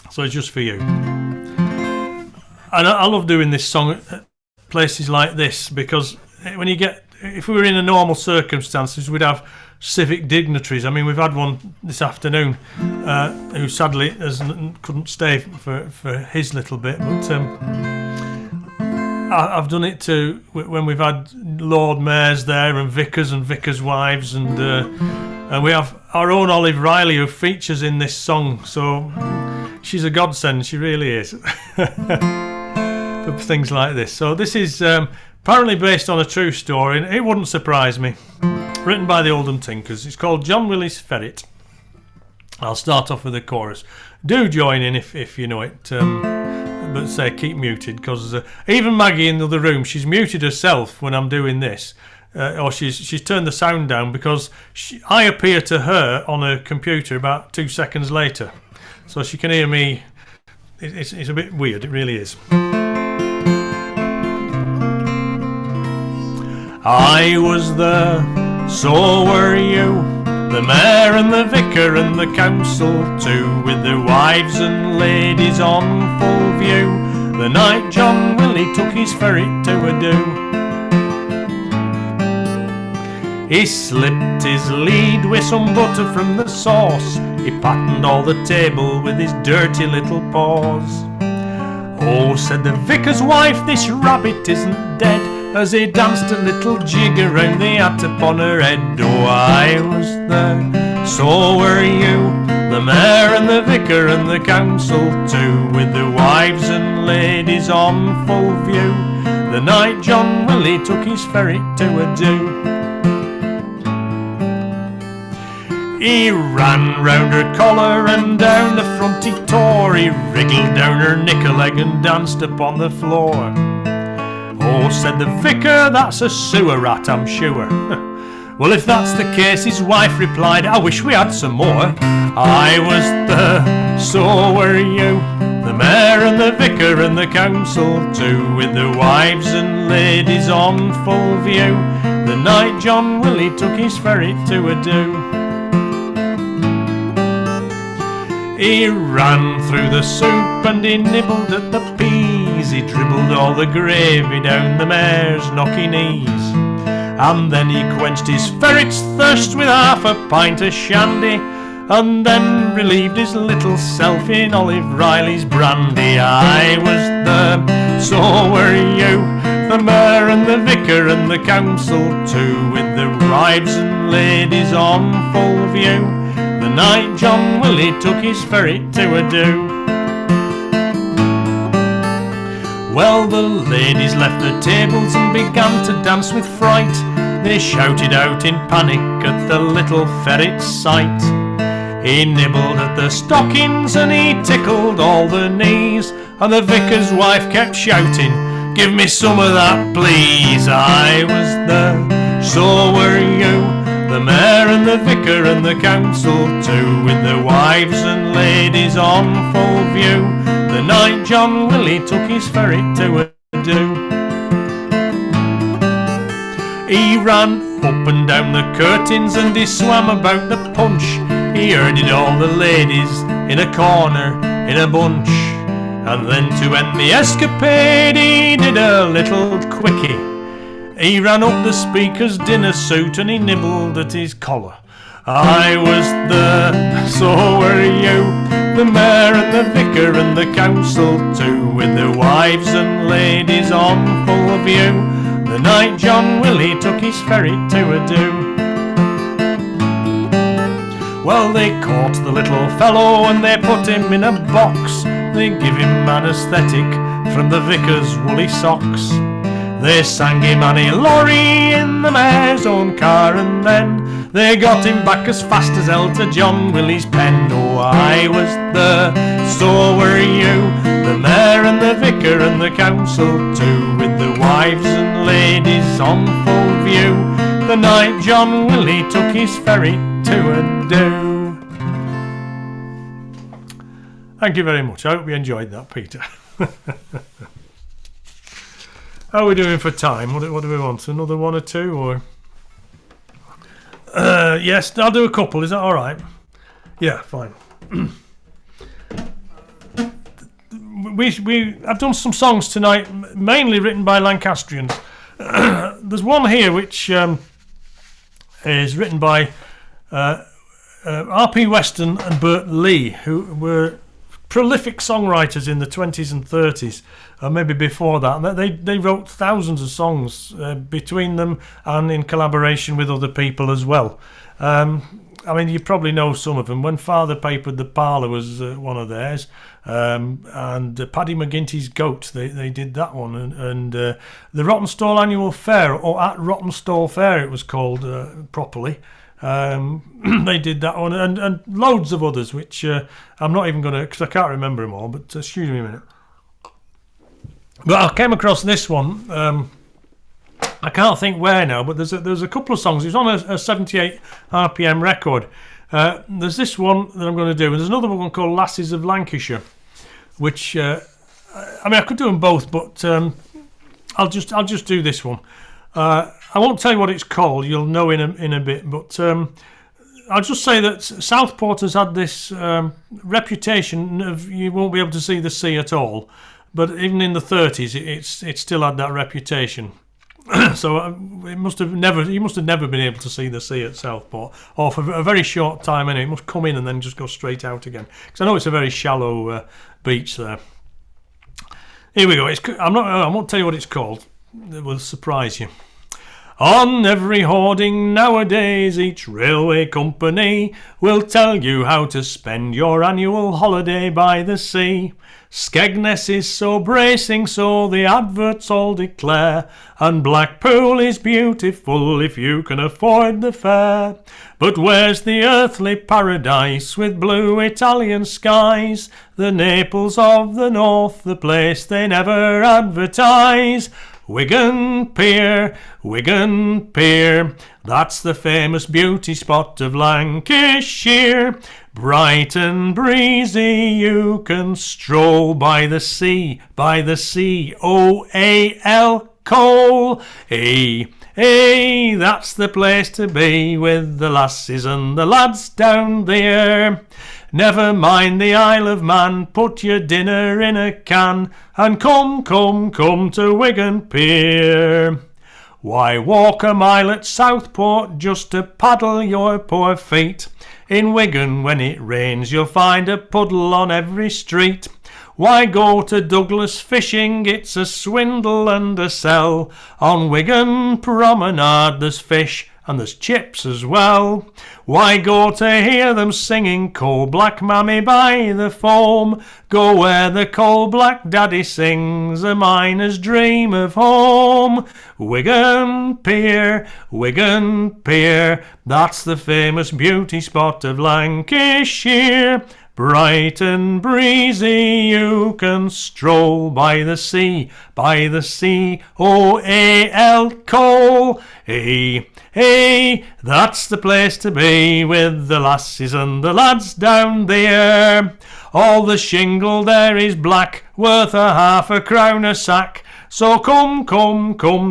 So it's just for you. And I love doing this song at places like this, because when you get, if we were in a normal circumstances, we'd have civic dignitaries. I mean, we've had one this afternoon who sadly couldn't stay for his little bit, but I've done it too when we've had Lord Mayors there and vicars' wives, and we have our own Olive Riley who features in this song, so she's a godsend, she really is, for things like this. So this is apparently based on a true story, and it wouldn't surprise me. Written by the Oldham Tinkers. It's called John Willie's Ferret. I'll start off with the chorus. Do join in if you know it, but say keep muted, because even Maggie in the other room, she's muted herself when I'm doing this, or she's turned the sound down because I appear to her on her computer about 2 seconds later, so she can hear me. It's a bit weird, it really is. I was there, so were you, the mayor and the vicar and the council too, with their wives and ladies on full view, the night John Willie took his ferret to a do. He slipped his lead with some butter from the sauce, he patterned all the table with his dirty little paws. Oh, said the vicar's wife, this rabbit isn't dead, as he danced a little jig around the hat upon her head. Oh, I was there, so were you, the mayor and the vicar and the council too, with the wives and ladies on full view, the night John Willie took his ferret to a do. He ran round her collar and down the front he tore, he wriggled down her knicker leg and danced upon the floor. Oh, said the vicar, that's a sewer rat, I'm sure. Well, if that's the case, his wife replied, I wish we had some more. I was there, so were you, the mayor and the vicar and the council too, with their wives and ladies on full view, the night John Willie took his ferret to a do. He ran through the soup and he nibbled at the peas, he dribbled all the gravy down the mare's knocky knees, and then he quenched his ferret's thirst with half a pint of shandy, and then relieved his little self in Olive Riley's brandy. I was there, so were you, the mayor and the vicar and the council too, with the wives and ladies on full view, the night John Willie took his ferret to a do. Well, the ladies left their tables and began to dance with fright. They shouted out in panic at the little ferret's sight. He nibbled at the stockings and he tickled all the knees, and the vicar's wife kept shouting, "Give me some of that, please." I was there, so were you, the mayor and the vicar and the council too, with the wives and ladies on full view, the night John Willie took his ferret to a do. He ran up and down the curtains and he swam about the punch. He herded all the ladies in a corner in a bunch. And then to end the escapade he did a little quickie. He ran up the speaker's dinner suit and he nibbled at his collar. I was there, so were you, the mayor and the vicar and the council too, with the wives and ladies on full view, the night John Willie took his ferret to a do. Well, they caught the little fellow and they put him in a box. They give him anaesthetic from the vicar's woolly socks. They sang him Annie Laurie in the mayor's own car, and then they got him back as fast as hell to John Willie's pen. Oh, I was there, so were you, the mayor and the vicar and the council too, with the wives and ladies on full view, the night John Willie took his ferry to a do. Thank you very much. I hope you enjoyed that, Peter. How are we doing for time? What do we want? Another one or two? Or yes, I'll do a couple. Is that all right? Yeah, fine. I've done some songs tonight, mainly written by Lancastrians. There's one here which is written by R.P. Weston and Bert Lee, who were prolific songwriters in the 20s and 30s, maybe before that. They wrote thousands of songs between them and in collaboration with other people as well. I mean, you probably know some of them. When Father Papered the Parlour was one of theirs, and Paddy McGinty's Goat, they did that one, and the Rottenstall Annual Fair, or at Rottenstall Fair it was called properly. They did that one, and loads of others, which I'm not even going to, because I can't remember them all, but excuse me a minute. But I came across this one, I can't think where now, but there's a couple of songs. It's on a 78 RPM record. There's this one that I'm going to do, and there's another one called Lasses of Lancashire, which, I mean, I could do them both, but I'll just do this one. I won't tell you what it's called, you'll know in a bit, but I'll just say that Southport has had this reputation of you won't be able to see the sea at all, but even in the 30s it still had that reputation. So you must have never been able to see the sea at Southport, or for a very short time anyway. It must come in and then just go straight out again, because I know it's a very shallow beach there. Here we go. I won't tell you what it's called. It will surprise you. On every hoarding nowadays, each railway company will tell you how to spend your annual holiday by the sea. Skegness is so bracing, so the adverts all declare, and Blackpool is beautiful if you can afford the fare. But where's the earthly paradise with blue Italian skies? The Naples of the north, the place they never advertise. Wigan Pier, that's the famous beauty spot of Lancashire. Bright and breezy, you can stroll by the sea, O-A-L, coal. Hey, that's the place to be, with the lasses and the lads down there. Never mind the Isle of Man, put your dinner in a can, and come to Wigan Pier. Why walk a mile at Southport just to paddle your poor feet? In Wigan when it rains you'll find a puddle on every street. Why go to Douglas fishing? It's a swindle and a sell. On Wigan Promenade there's fish and there's chips as well. Why go to hear them singing coal black mammy by the foam? Go where the coal black daddy sings a miner's dream of home. Wigan Pier, that's the famous beauty spot of Lancashire. Bright and breezy, you can stroll by the sea, O-A-L, coal. Hey, that's the place to be, with the lassies and the lads down there. All the shingle there is black, worth a half a crown a sack. So come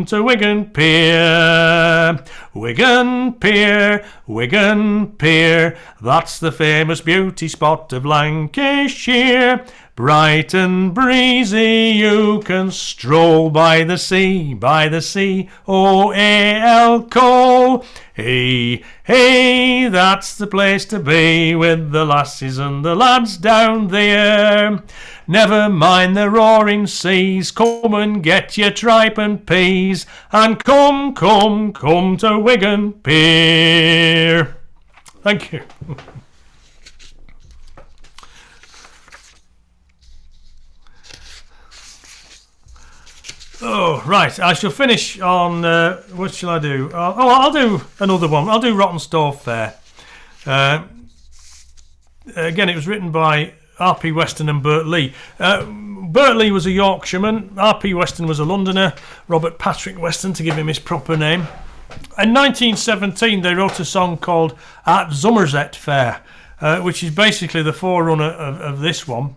to Wigan Pier. Wigan Pier, that's the famous beauty spot of Lancashire. Bright and breezy, you can stroll by the sea, O-A-L, coal. Hey, that's the place to be, with the lassies and the lads down there. Never mind the roaring seas, come and get your tripe and peas, and come to Wigan Pier. Thank you. Oh, right. I shall finish on, what shall I do? I'll do another one. I'll do Rawtenstall Fair. Again, it was written by R.P. Weston and Bert Lee. Bert Lee was a Yorkshireman. R.P. Weston was a Londoner. Robert Patrick Weston, to give him his proper name. In 1917, they wrote a song called At Somerset Fair, which is basically the forerunner of this one.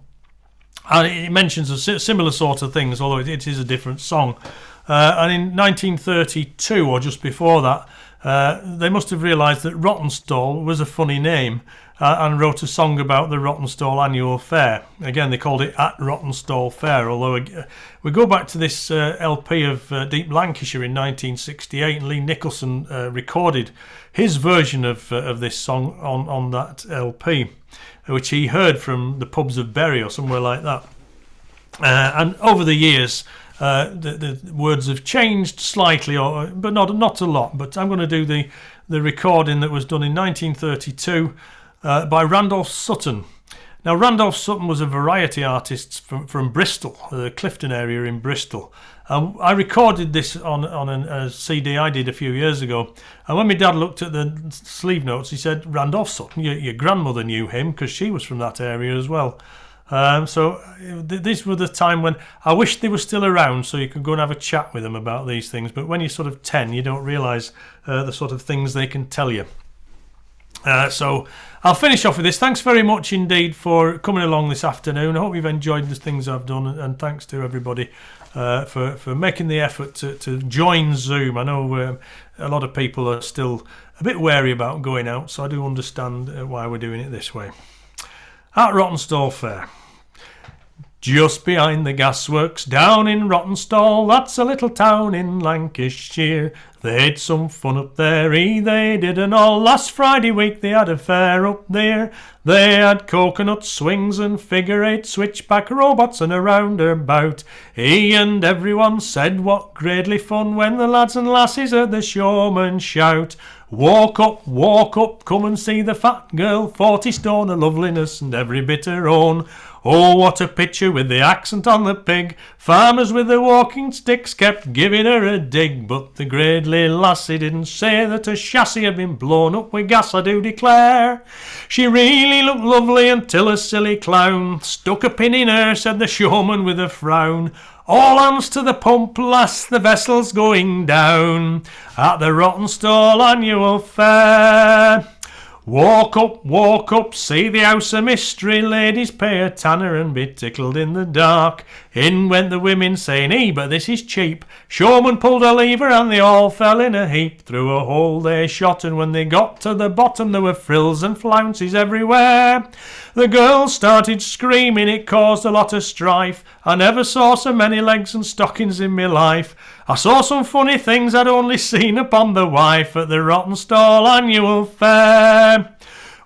And it mentions a similar sort of things, although it is a different song. And in 1932, or just before that, they must have realised that Rawtenstall was a funny name, and wrote a song about the Rawtenstall Annual Fair. Again, they called it At Rawtenstall Fair, although we go back to this LP of Deep Lancashire in 1968, and Lee Nicholson recorded his version of this song on that LP, which he heard from the pubs of Bury or somewhere like that. And over the years, the words have changed slightly, but not a lot. But I'm going to do the recording that was done in 1932 by Randolph Sutton. Now, Randolph Sutton was a variety artist from Bristol, the Clifton area in Bristol. I recorded this on a CD I did a few years ago. And when my dad looked at the sleeve notes, he said, Randolph Sutton, your grandmother knew him because she was from that area as well. So this was the time when I wish they were still around so you could go and have a chat with them about these things. But when you're sort of 10, you don't realise the sort of things they can tell you. So I'll finish off with this. Thanks very much indeed for coming along this afternoon. I hope you've enjoyed the things I've done, and thanks to everybody for making the effort to join Zoom. I know a lot of people are still a bit wary about going out, so I do understand why we're doing it this way. At Rawtenstall Fair. Just behind the gasworks down in Rawtenstall, that's a little town in Lancashire. They'd some fun up there, they did and all. Last Friday week they had a fair up there. They had coconut swings and figure-eight switchback robots and a roundabout. And everyone said what gradely fun when the lads and lassies heard the showman shout. Walk up, come and see the fat girl, 40 stone of loveliness and every bit her own. Oh, what a picture with the accent on the pig. Farmers with their walking sticks kept giving her a dig, but the gradely lassie didn't say that her chassis had been blown up with gas, I do declare. She really looked lovely until a silly clown stuck a pin in her, said the showman with a frown. All hands to the pump, lass, the vessel's going down at the Rawtenstall Annual Fair. Walk up, see the house of mystery. Ladies pay a tanner and be tickled in the dark. In went the women saying, but this is cheap. Showman pulled a lever and they all fell in a heap. Through a hole they shot, and when they got to the bottom there were frills and flounces everywhere. The girls started screaming, it caused a lot of strife. I never saw so many legs and stockings in my life. I saw some funny things I'd only seen upon the wife at the Rawtenstall Annual Fair.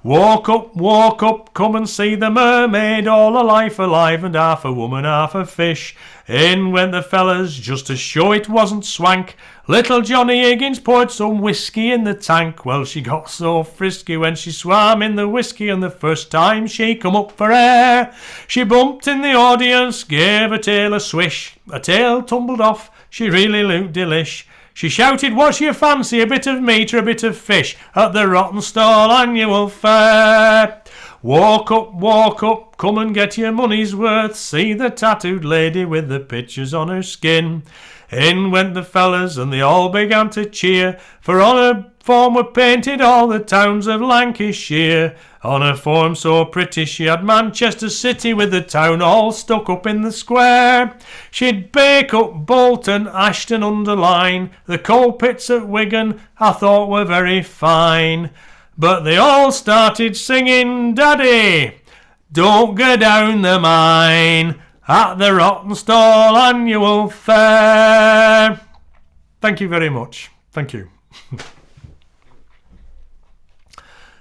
Walk up, come and see the mermaid, all her life alive and half a woman, half a fish. In went the fellas, just to show it wasn't swank. Little Johnny Higgins poured some whiskey in the tank. Well, she got so frisky when she swam in the whiskey, and the first time she come up for air, she bumped in the audience, gave her tail a swish. Her tail tumbled off, she really looked delish. She shouted, "What's your fancy, a bit of meat or a bit of fish at the Rotten Stall Annual Fair?" Walk up, come and get your money's worth. See the tattooed lady with the pictures on her skin. In went the fellas and they all began to cheer, for on her form were painted all the towns of Lancashire. On her form so pretty she had Manchester City with the town all stuck up in the square. She'd bake up Bolton, Ashton under Line, the coal pits at Wigan I thought were very fine. But they all started singing, "Daddy, don't go down the mine at the Rotten Stall Annual Fair." Thank you very much. Thank you.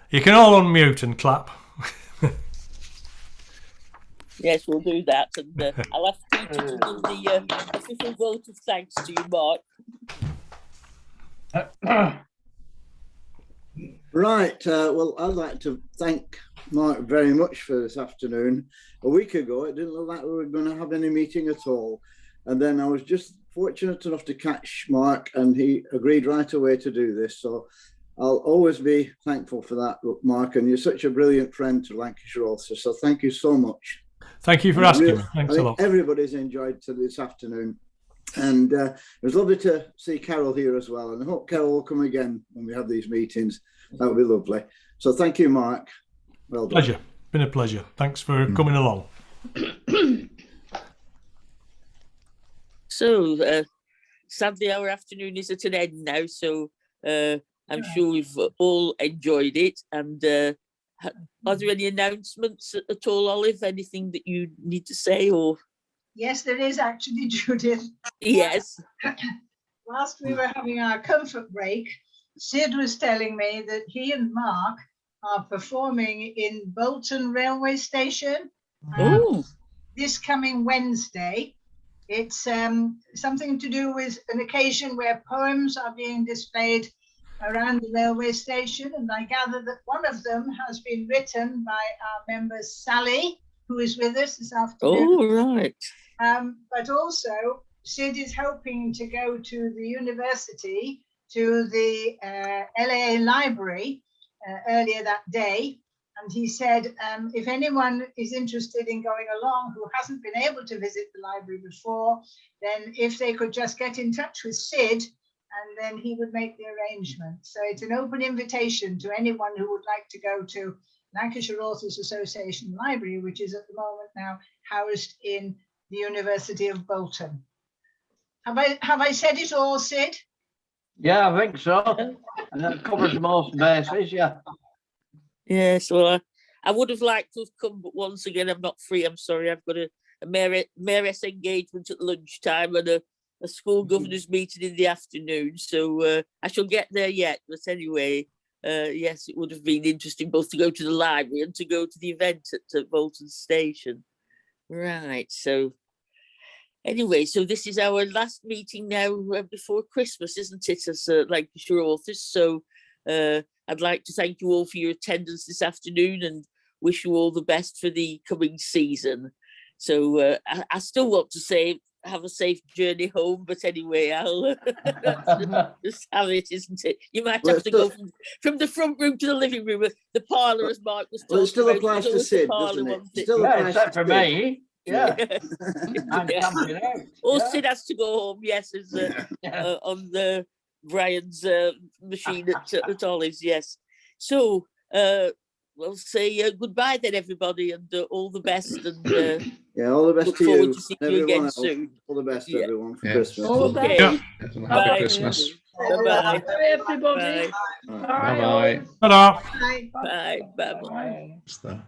You can all unmute and clap. Yes, we'll do that. And I'll ask Peter to do the official vote of thanks to you, Mark. Right, well, I'd like to thank Mark very much for this afternoon. A week ago, it didn't look like we were going to have any meeting at all. And then I was just fortunate enough to catch Mark, and he agreed right away to do this. So I'll always be thankful for that, Mark. And you're such a brilliant friend to Lancashire Authors. So thank you so much. Thank you for asking me. Thanks a lot. Everybody's enjoyed this afternoon. And it was lovely to see Carol here as well. And I hope Carol will come again when we have these meetings. That would be lovely. So thank you, Mark. Well done. Pleasure. Been a pleasure. Thanks for coming along. So, sadly, our afternoon is at an end now. So I'm sure we've all enjoyed it. And are there any announcements at all, Olive? Anything that you need to say? Or Yes, there is actually, Judith. yes. Whilst we were having our comfort break, Sid was telling me that he and Mark are performing in Bolton Railway Station this coming Wednesday. It's something to do with an occasion where poems are being displayed around the railway station, and I gather that one of them has been written by our member Sally, who is with us this afternoon. Oh, right. But also, Sid is hoping to go to the university, to the LAA library earlier that day. And he said, if anyone is interested in going along who hasn't been able to visit the library before, then if they could just get in touch with Sid, and then he would make the arrangement. So it's an open invitation to anyone who would like to go to Lancashire Authors Association Library, which is at the moment now housed in the University of Bolton. Have I said it all, Sid? Yeah, I think so. And that covers most bases, yeah. Yes, well, I would have liked to have come, but once again, I'm not free. I'm sorry. I've got a mayoress engagement at lunchtime and a school governor's meeting in the afternoon. So I shall get there yet. But anyway, yes, it would have been interesting both to go to the library and to go to the event at Bolton Station. Right. So anyway, so this is our last meeting now before Christmas, isn't it, as Lancashire Authors? So I'd like to thank you all for your attendance this afternoon and wish you all the best for the coming season. So I still want to say have a safe journey home, but anyway, I'll just have it, isn't it? You might have to go from the front room to the living room, the parlour, as Mark was talking Well, it still about. applies to Sid, doesn't it? Still Yeah, applies except to for Sid. me. Yeah. I'm Yeah. camping out. Or Yeah. Sid has to go home, yes, as on the Brian's machine at Olive's, yes. So we'll say goodbye then, everybody, and all the best. And Yeah, all the best look to forward you. to seeing you Everyone again else. soon. All the best, Yeah. everyone, for Yeah. Christmas. Okay. Yeah. Happy Bye. Christmas. Bye-bye. Bye, everybody. Bye. Bye-bye. Ta-da. Bye. Bye. Bye-bye. What's that?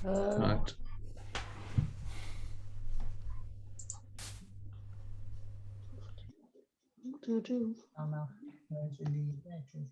Uh, Right. Oh no, where's the lead? There it is.